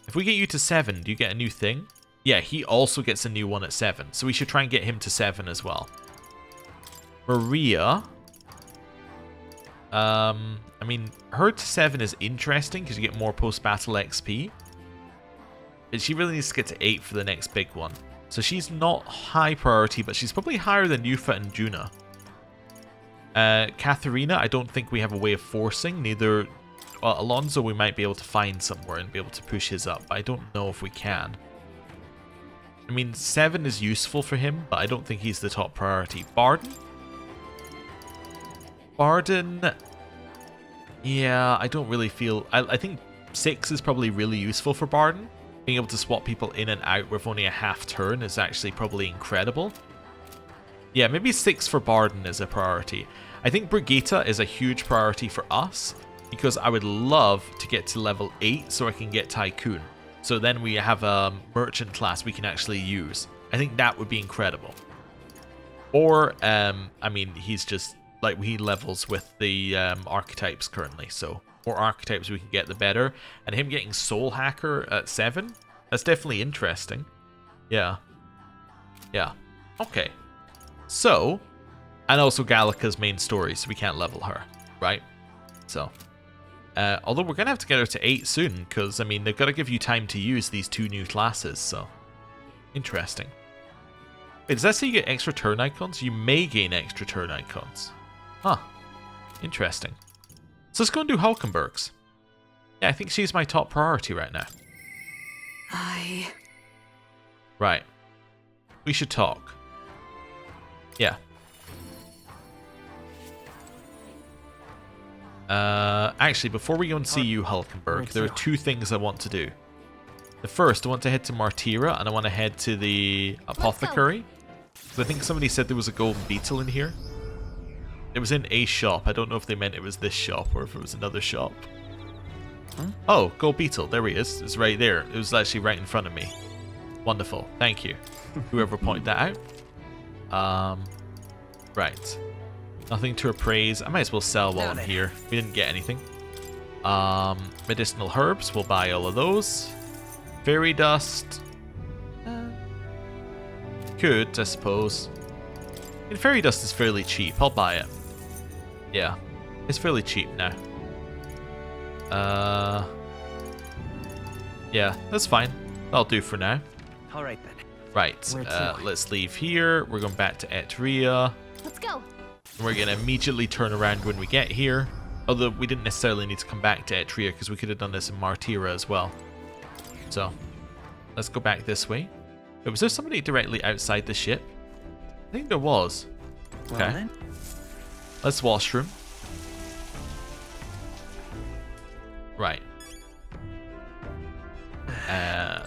if we get you to 7, do you get a new thing? Yeah, he also gets a new one at 7, so we should try and get him to 7 as well. Maria, I mean, her to 7 is interesting because you get more post-battle XP. But she really needs to get to 8 for the next big one. So she's not high priority, but she's probably higher than Yufa and Juna. Katharina, I don't think we have a way of forcing. Neither... Well, Alonso we might be able to find somewhere and be able to push his up. But I don't know if we can. I mean, 7 is useful for him, but I don't think he's the top priority. Barden? Barden... Yeah, I don't really feel... I think 6 is probably really useful for Barden. Being able to swap people in and out with only a half turn is actually probably incredible. Yeah, maybe 6 for Barden is a priority. I think Brigitte is a huge priority for us, because I would love to get to level 8 so I can get Tycoon. So then we have a merchant class we can actually use. I think that would be incredible. Or, I mean, he's just... like, he levels with the archetypes currently, so more archetypes we can get, the better. And him getting Soul Hacker at 7, that's definitely interesting. Yeah. Yeah. Okay. So, and also Gallica's main story, so we can't level her, right? So, although we're going to have to get her to 8 soon, because, I mean, they've got to give you time to use these 2 new classes, so. Interesting. Wait, does that say you get extra turn icons? You may gain extra turn icons. Huh. Interesting. So let's go and do Hulkenberg's. Yeah, I think she's my top priority right now. Right. We should talk. Yeah. Actually, before we go and see you, Hulkenberg, there are 2 things I want to do. The first, I want to head to Martira, and I want to head to the apothecary. So I think somebody said there was a golden beetle in here. It was in a shop. I don't know if they meant it was this shop or if it was another shop. Huh? Oh, gold beetle. There he is. It's right there. It was actually right in front of me. Wonderful. Thank you. Whoever pointed that out. Right. Nothing to appraise. I might as well sell while I'm here. We didn't get anything. Medicinal herbs. We'll buy all of those. Fairy dust. Could, I suppose. And fairy dust is fairly cheap. I'll buy it. Yeah. It's fairly cheap now. Yeah, that's fine. That'll do for now. Alright then. Right. Let's leave here. We're going back to Etria. Let's go. And we're going to immediately turn around when we get here. Although we didn't necessarily need to come back to Etria because we could have done this in Martira as well. So, let's go back this way. Wait, was there somebody directly outside the ship? I think there was. Okay. Well, let's washroom. Right.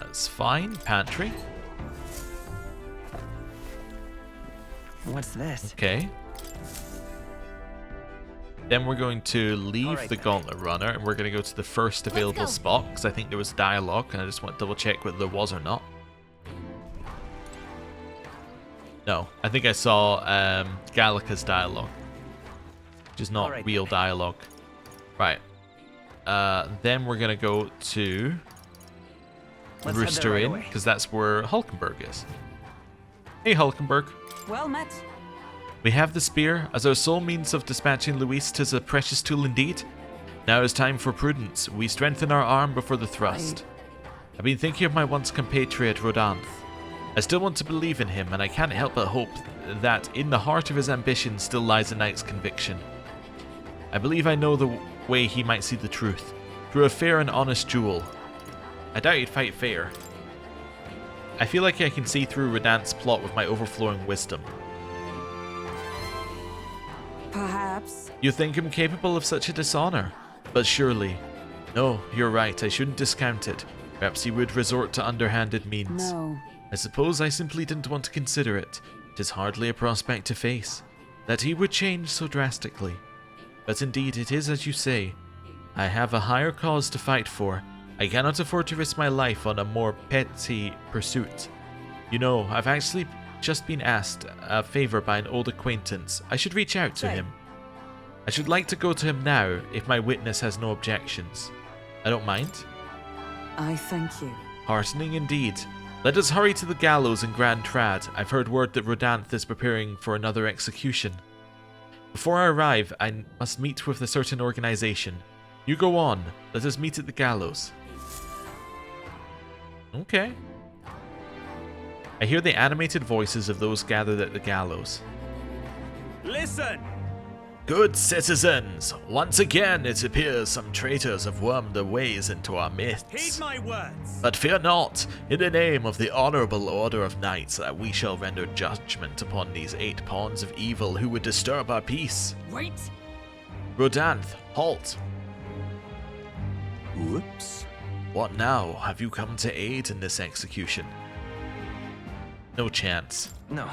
It's fine. Pantry. What's this? Okay. Then we're going to leave the Gauntlet Runner and we're going to go to the first available spot because I think there was dialogue and I just want to double check whether there was or not. No, I think I saw Gallica's dialogue, which is not real dialogue. Right. Then we're going to go to Rooster Inn because that's where Hulkenberg is. Hey, Hulkenberg. Well met. We have the spear. As our sole means of dispatching Luis, 'tis a precious tool indeed. Now is time for prudence. We strengthen our arm before the thrust. I've been thinking of my once compatriot Rodanth. I still want to believe in him, and I can't help but hope that in the heart of his ambition still lies a knight's conviction. I believe I know the way he might see the truth, through a fair and honest duel. I doubt you'd fight fair. I feel like I can see through Rodant's plot with my overflowing wisdom. Perhaps. You think him capable of such a dishonor? But surely... No, you're right, I shouldn't discount it. Perhaps he would resort to underhanded means. No. I suppose I simply didn't want to consider it. It is hardly a prospect to face, that he would change so drastically. But indeed, it is as you say. I have a higher cause to fight for. I cannot afford to risk my life on a more petty pursuit. You know, I've actually just been asked a favor by an old acquaintance. I should reach out to him. I should like to go to him now, if my witness has no objections. I don't mind. I thank you. Heartening indeed. Let us hurry to the gallows in Grand Trad. I've heard word that Rodanth is preparing for another execution. Before I arrive, I must meet with a certain organization. You go on. Let us meet at the gallows. Okay. I hear the animated voices of those gathered at the gallows. Listen! Good citizens, once again it appears some traitors have wormed their ways into our Heed midst. my words! But fear not, in the name of the honorable order of knights, that we shall render judgment upon these 8 pawns of evil who would disturb our peace. Wait! Rodanth, halt! Whoops. What now? Have you come to aid in this execution? No chance. No.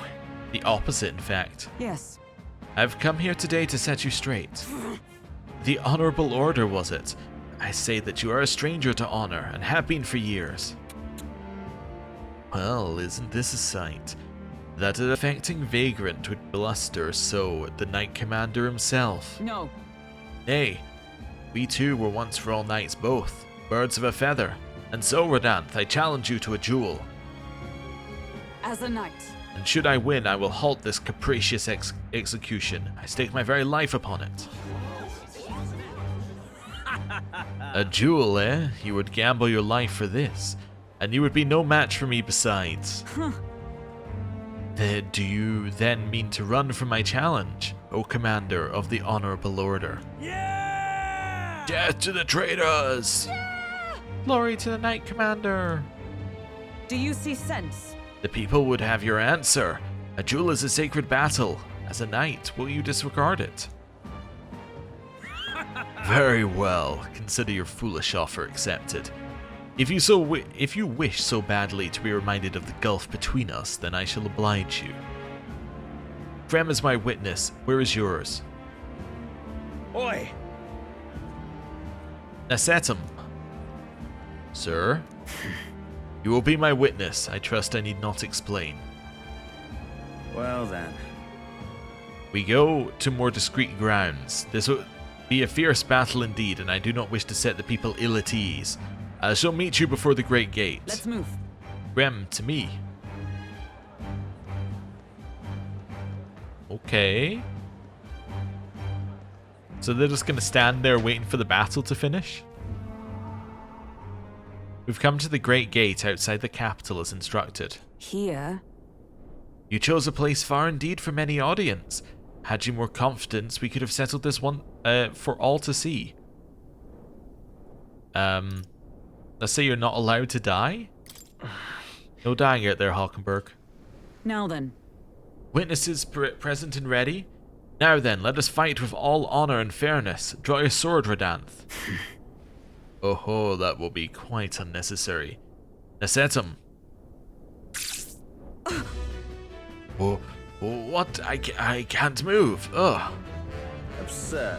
The opposite, in fact. Yes. I've come here today to set you straight. The honorable order, was it? I say that you are a stranger to honor, and have been for years. Well, isn't this a sight? That an affecting vagrant would bluster so at the Knight Commander himself. No. Nay, we two were once for all knights both, birds of a feather. And so, Rodanth, I challenge you to a duel. As a knight. And should I win, I will halt this capricious execution. I stake my very life upon it. A duel, eh? You would gamble your life for this, and you would be no match for me besides. Do you then mean to run from my challenge, O Commander of the Honorable Order? Yeah! Death to the traitors! Glory to the Knight Commander! Do you see sense? The people would have your answer. A duel is a sacred battle. As a knight, will you disregard it? Very well. Consider your foolish offer accepted. If you wish so badly to be reminded of the gulf between us, then I shall oblige you. Frem is my witness. Where is yours? Oi! Nasetum. Sir? You will be my witness. I trust I need not explain. Well then. We go to more discreet grounds. This will be a fierce battle indeed, and I do not wish to set the people ill at ease. I shall meet you before the great gate. Let's move. Rem, to me. Okay. So they're just going to stand there waiting for the battle to finish? We've come to the great gate outside the capital as instructed. Here? You chose a place far indeed from any audience. Had you more confidence, we could have settled this one for all to see. Let's say you're not allowed to die? No dying out there, Hulkenberg. Now then. Witnesses present and ready? Now then, let us fight with all honor and fairness. Draw your sword, Rodanth. Oh ho, that will be quite unnecessary. Nasetum. Oh, what? I can't move. Ugh. Absurd.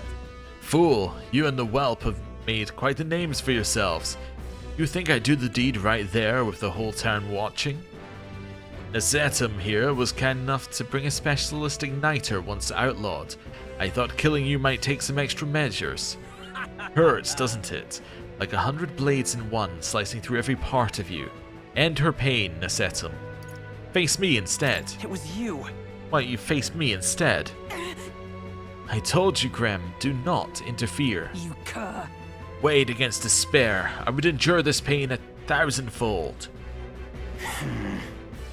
Fool, you and the whelp have made quite the names for yourselves. You think I'd do the deed right there with the whole town watching? Nasetum here was kind enough to bring a specialist igniter once outlawed. I thought killing you might take some extra measures. Hurts, doesn't it? Like 100 blades in one, slicing through every part of you. End her pain, Nasetum. Face me instead. It was you. Why, you face me instead? I told you, Grem, do not interfere. You cur. Weighed against despair, I would endure this pain 1,000-fold.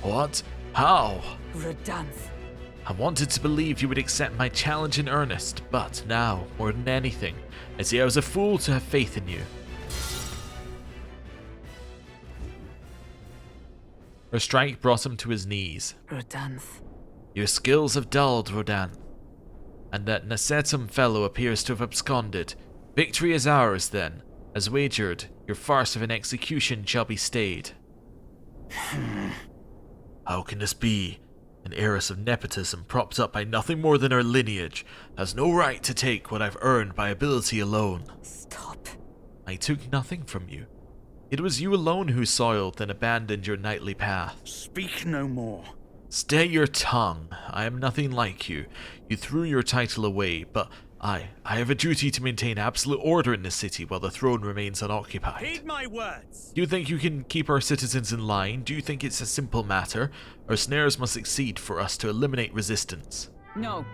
What? How? Rodanth. I wanted to believe you would accept my challenge in earnest, but now, more than anything, I see I was a fool to have faith in you. Her strike brought him to his knees. Rodanth. Your skills have dulled, Rodan, and that Nasetum fellow appears to have absconded. Victory is ours, then. As wagered, your farce of an execution shall be stayed. How can this be? An heiress of nepotism propped up by nothing more than her lineage has no right to take what I've earned by ability alone. Stop. I took nothing from you. It was you alone who soiled and abandoned your knightly path. Speak no more. Stay your tongue. I am nothing like you. You threw your title away, but I have a duty to maintain absolute order in this city while the throne remains unoccupied. Heed my words. Do you think you can keep our citizens in line? Do you think it's a simple matter? Our snares must succeed for us to eliminate resistance. No.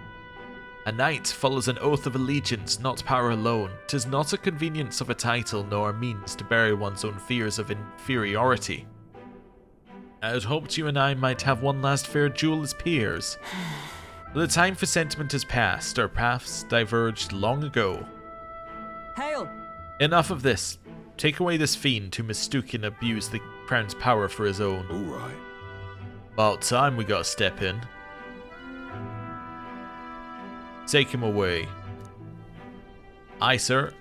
A knight follows an oath of allegiance, not power alone. 'Tis not a convenience of a title, nor a means to bury one's own fears of inferiority. I had hoped you and I might have one last fair duel as peers. The time for sentiment has passed. Our paths diverged long ago. Hail! Enough of this. Take away this fiend who mistook and abused the crown's power for his own. All right. About time we gotta step in. Take him away. Aye, sir.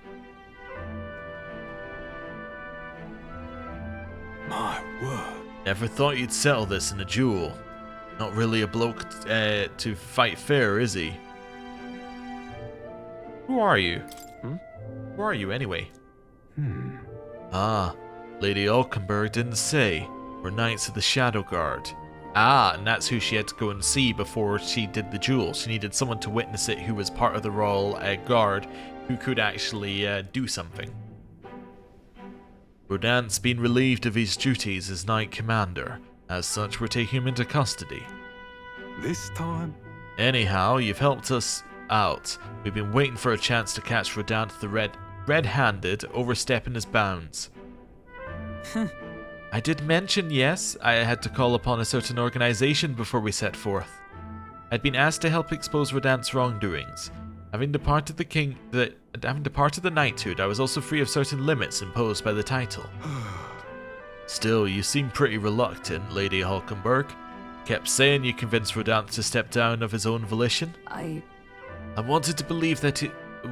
My word. Never thought you'd settle this in a duel. Not really a bloke to fight fair, is he? Who are you? Who are you, anyway? Ah, Lady Hulkenberg didn't say. We're Knights of the Shadow Guard. Ah, and that's who she had to go and see before she did the duel. She needed someone to witness it who was part of the Royal Guard, who could actually do something. Rodan's been relieved of his duties as Knight Commander. As such, we're taking him into custody. This time? Anyhow, you've helped us out. We've been waiting for a chance to catch Rodan the red-handed, overstepping his bounds. I did mention, yes, I had to call upon a certain organization before we set forth. I'd been asked to help expose Rodan's wrongdoings. Having departed the knighthood, I was also free of certain limits imposed by the title. Still, you seem pretty reluctant, Lady Hulkenberg. Kept saying you convinced Rodan to step down of his own volition. I wanted to believe that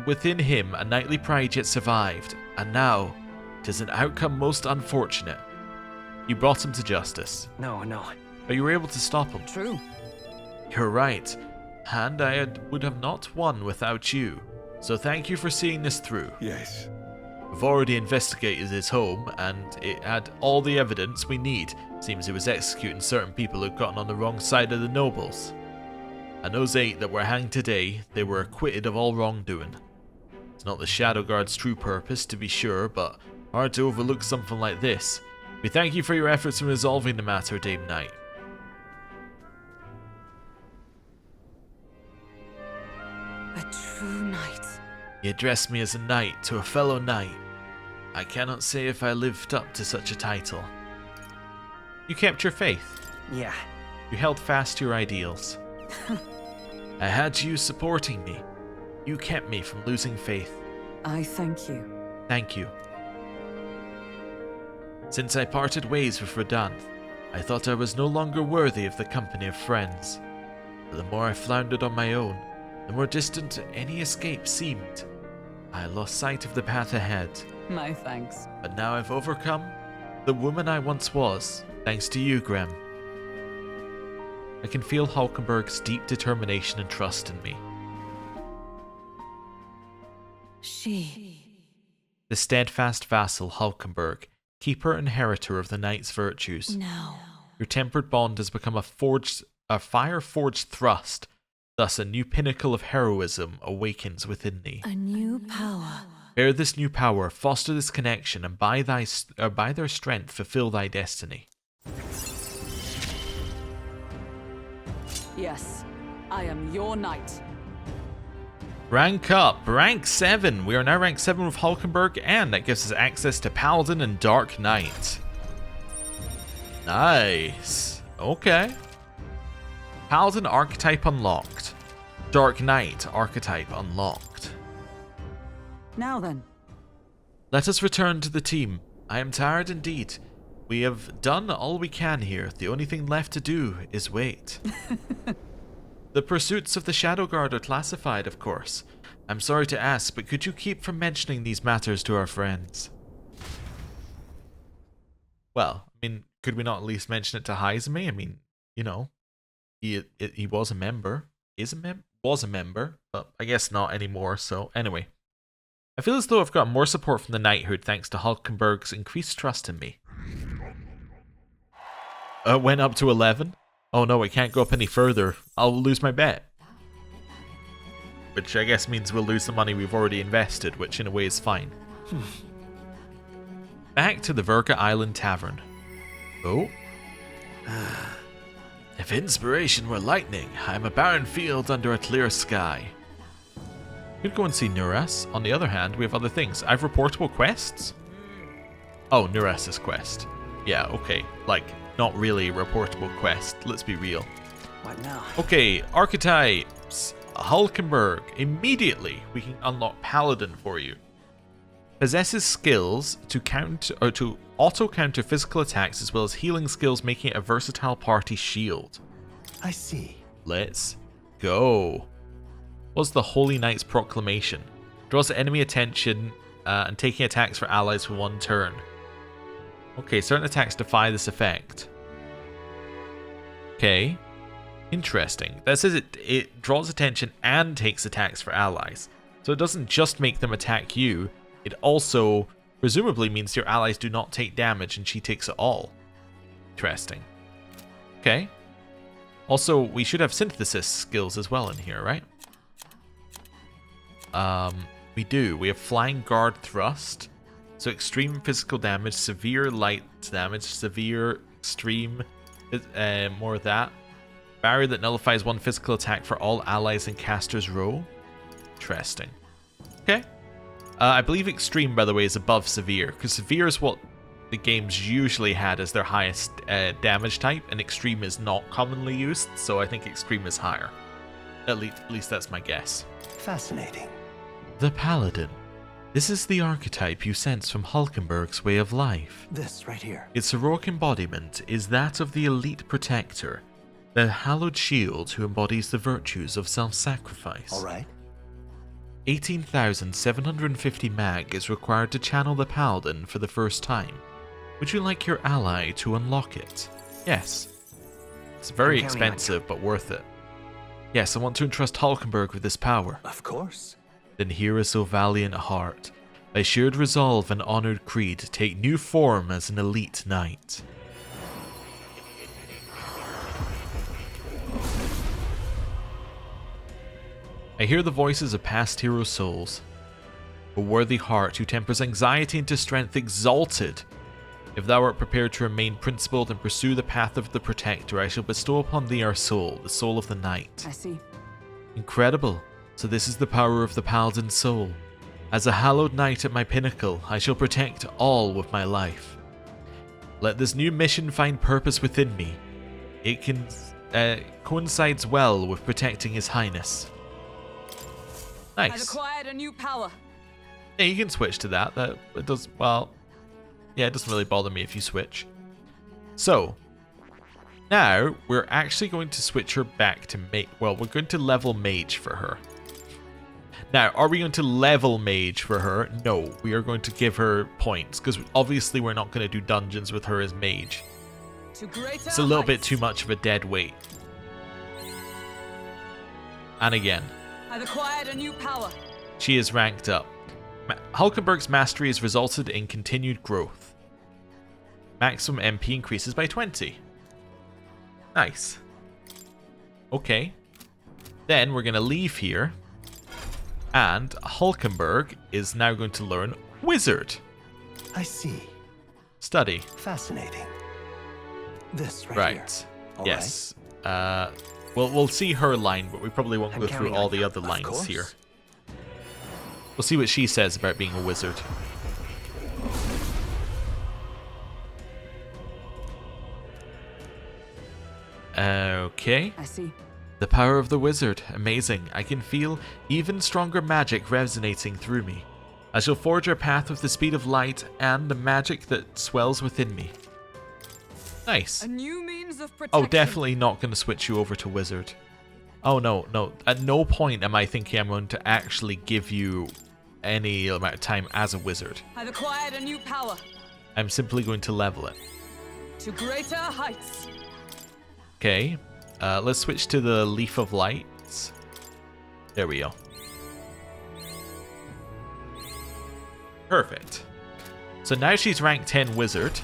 within him a knightly pride yet survived, and now it is an outcome most unfortunate. You brought him to justice. No. But you were able to stop him. True. You're right, and I would have not won without you. So thank you for seeing this through. Yes. We've already investigated his home, and it had all the evidence we need. Seems it was executing certain people who'd gotten on the wrong side of the nobles. And those 8 that were hanged today, they were acquitted of all wrongdoing. It's not the Shadow Guard's true purpose, to be sure, but hard to overlook something like this. We thank you for your efforts in resolving the matter, Dame Knight. A true knight. He addressed me as a knight to a fellow knight. I cannot say if I lived up to such a title. You kept your faith. Yeah. You held fast to your ideals. I had you supporting me. You kept me from losing faith. I thank you. Thank you. Since I parted ways with Rodan, I thought I was no longer worthy of the company of friends. But the more I floundered on my own, the more distant any escape seemed. I lost sight of the path ahead. My thanks. But now I've overcome the woman I once was, thanks to you, Grem. I can feel Hulkenberg's deep determination and trust in me. The steadfast vassal Hulkenberg, keeper and inheritor of the knight's virtues. No. Your tempered bond has become a fire-forged thrust. Thus, a new pinnacle of heroism awakens within thee. A new power. Bear this new power, foster this connection, and by their strength fulfill thy destiny. Yes, I am your knight. Rank up, rank 7. We are now rank 7 with Hulkenberg, and that gives us access to Paladin and Dark Knight. Nice. Okay. Paladin archetype unlocked. Dark Knight archetype unlocked. Now then. Let us return to the team. I am tired indeed. We have done all we can here. The only thing left to do is wait. The pursuits of the Shadow Guard are classified, of course. I'm sorry to ask, but could you keep from mentioning these matters to our friends? Well, I mean, could we not at least mention it to Heizame? I mean, you know, he was a member. Was a member, but I guess not anymore, so anyway. I feel as though I've got more support from the Knighthood thanks to Hulkenberg's increased trust in me. Went up to 11? Oh no, it can't go up any further. I'll lose my bet. Which I guess means we'll lose the money we've already invested, which in a way is fine. Back to the Virga Island Tavern. Oh. If inspiration were lightning, I'm a barren field under a clear sky. Could go and see Nuras. On the other hand, we have other things. I've reportable quests? Oh, Nuras' quest. Yeah, okay. Like, not really a reportable quest. Let's be real. What now? Okay, Archetypes. Hulkenberg. Immediately, we can unlock Paladin for you. Possesses skills to auto counter physical attacks as well as healing skills, making it a versatile party shield. I see. Let's go. What's the Holy Knight's Proclamation? Draws enemy attention and taking attacks for allies for 1 turn. Okay, certain attacks defy this effect. Okay. Interesting. That says it draws attention and takes attacks for allies. So it doesn't just make them attack you, it also presumably means your allies do not take damage and she takes it all. Interesting. Okay. Also, we should have synthesis skills as well in here, right? We do. We have Flying Guard Thrust. So extreme physical damage, severe light damage, severe, extreme, more of that. Barrier that nullifies 1 physical attack for all allies in caster's row. Interesting. Okay. I believe extreme, by the way, is above severe, because severe is what the games usually had as their highest damage type, and extreme is not commonly used, so I think extreme is higher. At least that's my guess. Fascinating. The Paladin. This is the archetype you sense from Hulkenberg's way of life. This right here. Its heroic embodiment is that of the elite protector, the hallowed shield who embodies the virtues of self-sacrifice. All right. 18,750 mag is required to channel the Paladin for the first time. Would you like your ally to unlock it? Yes. It's very expensive, but worth it. Yes, I want to entrust Hulkenberg with this power. Of course. Then here is O valiant heart. By shared resolve and honored creed, take new form as an elite knight. I hear the voices of past hero souls. O worthy heart who tempers anxiety into strength exalted. If thou art prepared to remain principled and pursue the path of the protector, I shall bestow upon thee our soul, the soul of the knight. I see. Incredible. So this is the power of the Paladin soul. As a hallowed knight at my pinnacle, I shall protect all with my life. Let this new mission find purpose within me. It coincides well with protecting His Highness. I've Nice. acquired a new power. Yeah, you can switch to that. It does, well, yeah, it doesn't really bother me if you switch. So, now we're actually going to switch her back to mage. Well, we're going to level mage for her. Now, are we going to level mage for her? No, we are going to give her points, because obviously we're not going to do dungeons with her as mage. It's a little bit too much of a dead weight. And again, I've acquired a new power. she is ranked up. Hulkenberg's mastery has resulted in continued growth. Maximum MP increases by 20. Nice. Okay. Then we're going to leave here. And Hulkenberg is now going to learn Wizard. I see. Study. Fascinating. This right, Right. here. All Yes. We'll see her line, but we probably won't I'm go through counting all on the you. other Of lines course. here. We'll see what she says about being a wizard. Okay. I see. The power of the wizard. Amazing. I can feel even stronger magic resonating through me. I shall forge our path with the speed of light and the magic that swells within me. Nice. A new means of protection. Oh, definitely not going to switch you over to wizard. Oh, no, no. At no point am I thinking I'm going to actually give you any amount of time as a wizard. I've acquired a new power. I'm simply going to level it. To greater heights. Okay. Let's switch to the Leaf of Lights. There we go. Perfect. So now she's rank 10 wizard.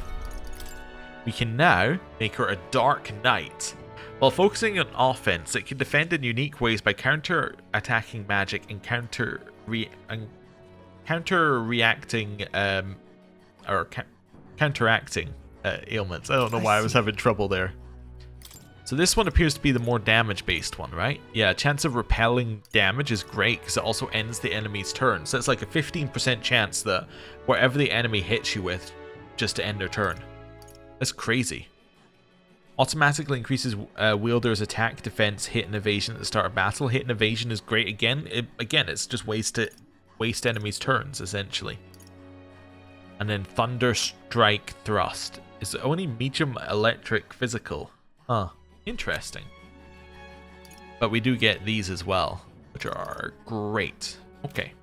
We can now make her a Dark Knight. While focusing on offense, it can defend in unique ways by counter-attacking magic and counter-reacting counteracting ailments. I don't know why I was having trouble there. So this one appears to be the more damage-based one, right? Yeah, chance of repelling damage is great because it also ends the enemy's turn. So it's like a 15% chance that whatever the enemy hits you with, just to end their turn. That's crazy. Automatically increases wielder's attack, defense, hit, and evasion at the start of battle. Hit and evasion is great again. It's just waste enemies' turns, essentially. And then Thunder Strike Thrust. Is only medium electric physical. Huh. Interesting. But we do get these as well, which are great. Okay.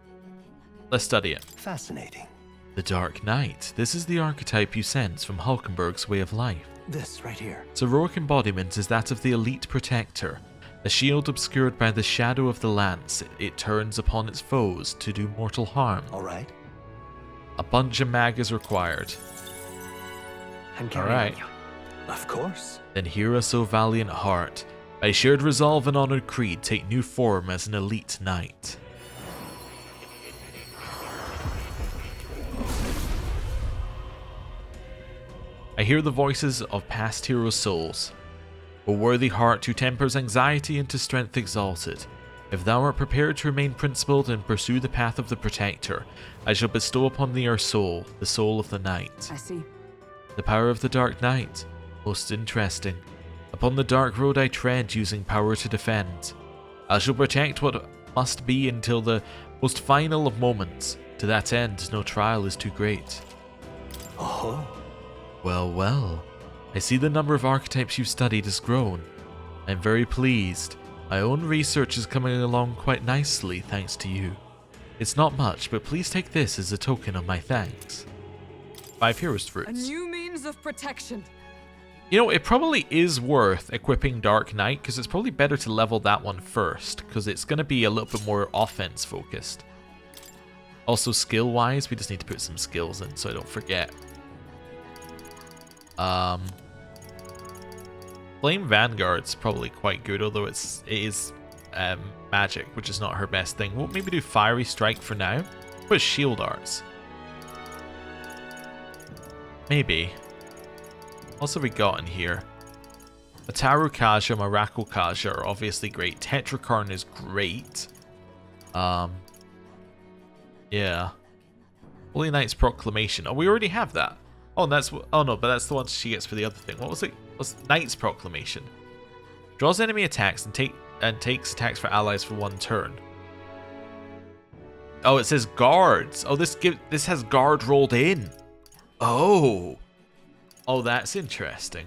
Let's study it. Fascinating. The Dark Knight. This is the archetype you sense from Hulkenberg's way of life. This right here. Its heroic embodiment is that of the elite protector. A shield obscured by the shadow of the lance, it turns upon its foes to do mortal harm. All right. A bunch of mag is required. Alright. Of course. Then hear us, O valiant heart. By shared resolve and honored creed, take new form as an elite knight. I hear the voices of past hero souls. O worthy heart who tempers anxiety into strength exalted. If thou art prepared to remain principled and pursue the path of the protector, I shall bestow upon thee our soul, the soul of the knight. I see. The power of the Dark Knight. Most interesting. Upon the dark road I tread, using power to defend. I shall protect what must be until the most final of moments. To that end, no trial is too great. Oh. Well, well. I see the number of archetypes you've studied has grown. I'm very pleased. My own research is coming along quite nicely thanks to you. It's not much, but please take this as a token of my thanks. 5 Heroes Fruits. A new means of protection. You know, it probably is worth equipping Dark Knight, because it's probably better to level that one first, because it's going to be a little bit more offense focused. Also, skill-wise, we just need to put some skills in so I don't forget. Flame Vanguard's probably quite good, although it is magic, which is not her best thing. We'll maybe do Fiery Strike for now. Put Shield Arts. Maybe. What have we got in here? Ataru Kaja, Miracle Kaja are obviously great. Tetrakarn is great. Yeah. Holy Knight's Proclamation. Oh, we already have that. Oh, no, but that's the one she gets for the other thing. What was it? Was Knight's Proclamation? Draws enemy attacks and takes attacks for allies for 1 turn. Oh, it says guards. Oh, this has guard rolled in. Oh. Oh, that's interesting.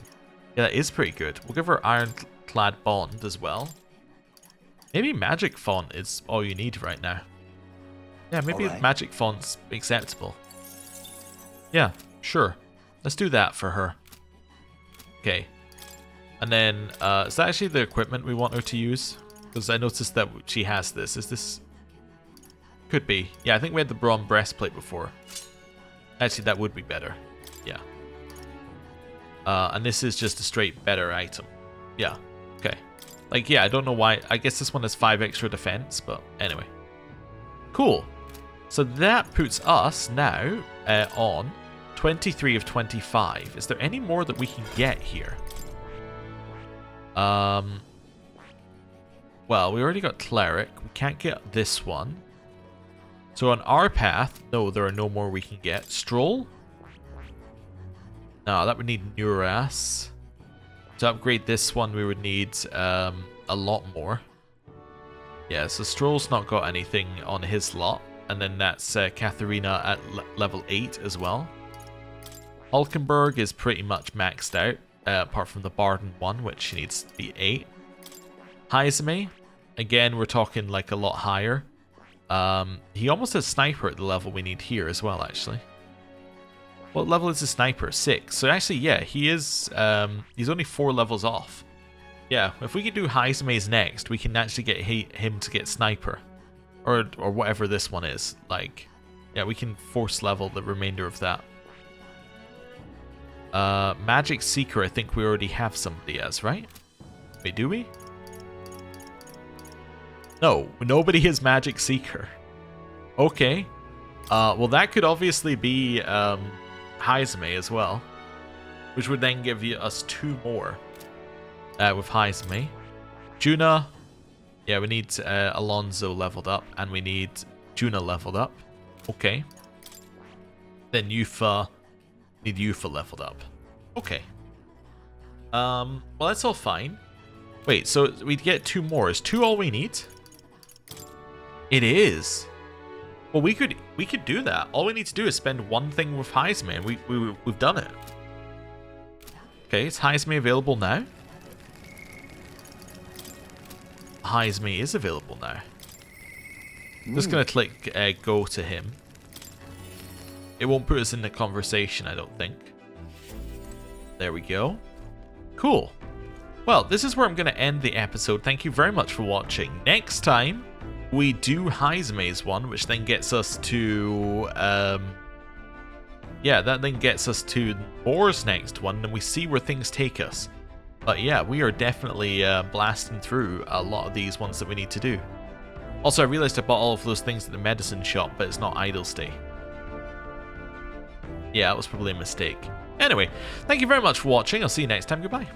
Yeah, that is pretty good. We'll give her Ironclad Bond as well. Maybe Magic Font is all you need right now. Yeah, maybe Magic Font's acceptable. Yeah, sure. Let's do that for her. Okay. And then, is that actually the equipment we want her to use? Because I noticed that she has this. Is this... Could be. Yeah, I think we had the Bronze Breastplate before. Actually, that would be better. Yeah. And this is just a straight better item. Yeah. Okay. Like, yeah, I don't know why. I guess this one has 5 extra defense, but anyway. Cool. So that puts us now on 23 of 25. Is there any more that we can get here? Well, we already got Cleric. We can't get this one. So on our path, no, there are no more we can get. Stroll? No, that would need Nuras. To upgrade this one, we would need a lot more. Yeah, so Stroll's not got anything on his lot. And then that's Katharina at level 8 as well. Hulkenberg is pretty much maxed out. apart from the Barden one, which needs to be 8. Haizumi, again, we're talking like a lot higher. He almost has Sniper at the level we need here as well, actually. What level is the Sniper? 6. So actually, yeah, he is, he's only 4 levels off. Yeah, if we can do Haizume's next, we can actually get him to get Sniper. Or whatever this one is. Like, yeah, we can force level the remainder of that. Magic Seeker, I think we already have somebody as, right? Wait, do we? No, nobody has Magic Seeker. Okay. Well, that could obviously be Haizumi as well. Which would then give us 2 more with Haizumi. Juna. Yeah, we need Alonso leveled up. And we need Juna leveled up. Okay. Then Yufa. Need Yufa leveled up. Okay. Well, that's all fine. Wait, so we'd get 2 more. Is 2 all we need? It is. Well, we could do that. All we need to do is spend 1 thing with Haizumi, and we've done it. Okay, is Haizumi available now? Haizumi is available now. Just gonna click go to him. It won't put us in the conversation, I don't think. There we go. Cool. Well, this is where I'm going to end the episode. Thank you very much for watching. Next time, we do Haizume's one, which then gets us to... yeah, that then gets us to Boar's next one, and we see where things take us. But yeah, we are definitely blasting through a lot of these ones that we need to do. Also, I realized I bought all of those things at the medicine shop, but it's not idle stay. Yeah, that was probably a mistake. Anyway, thank you very much for watching. I'll see you next time. Goodbye.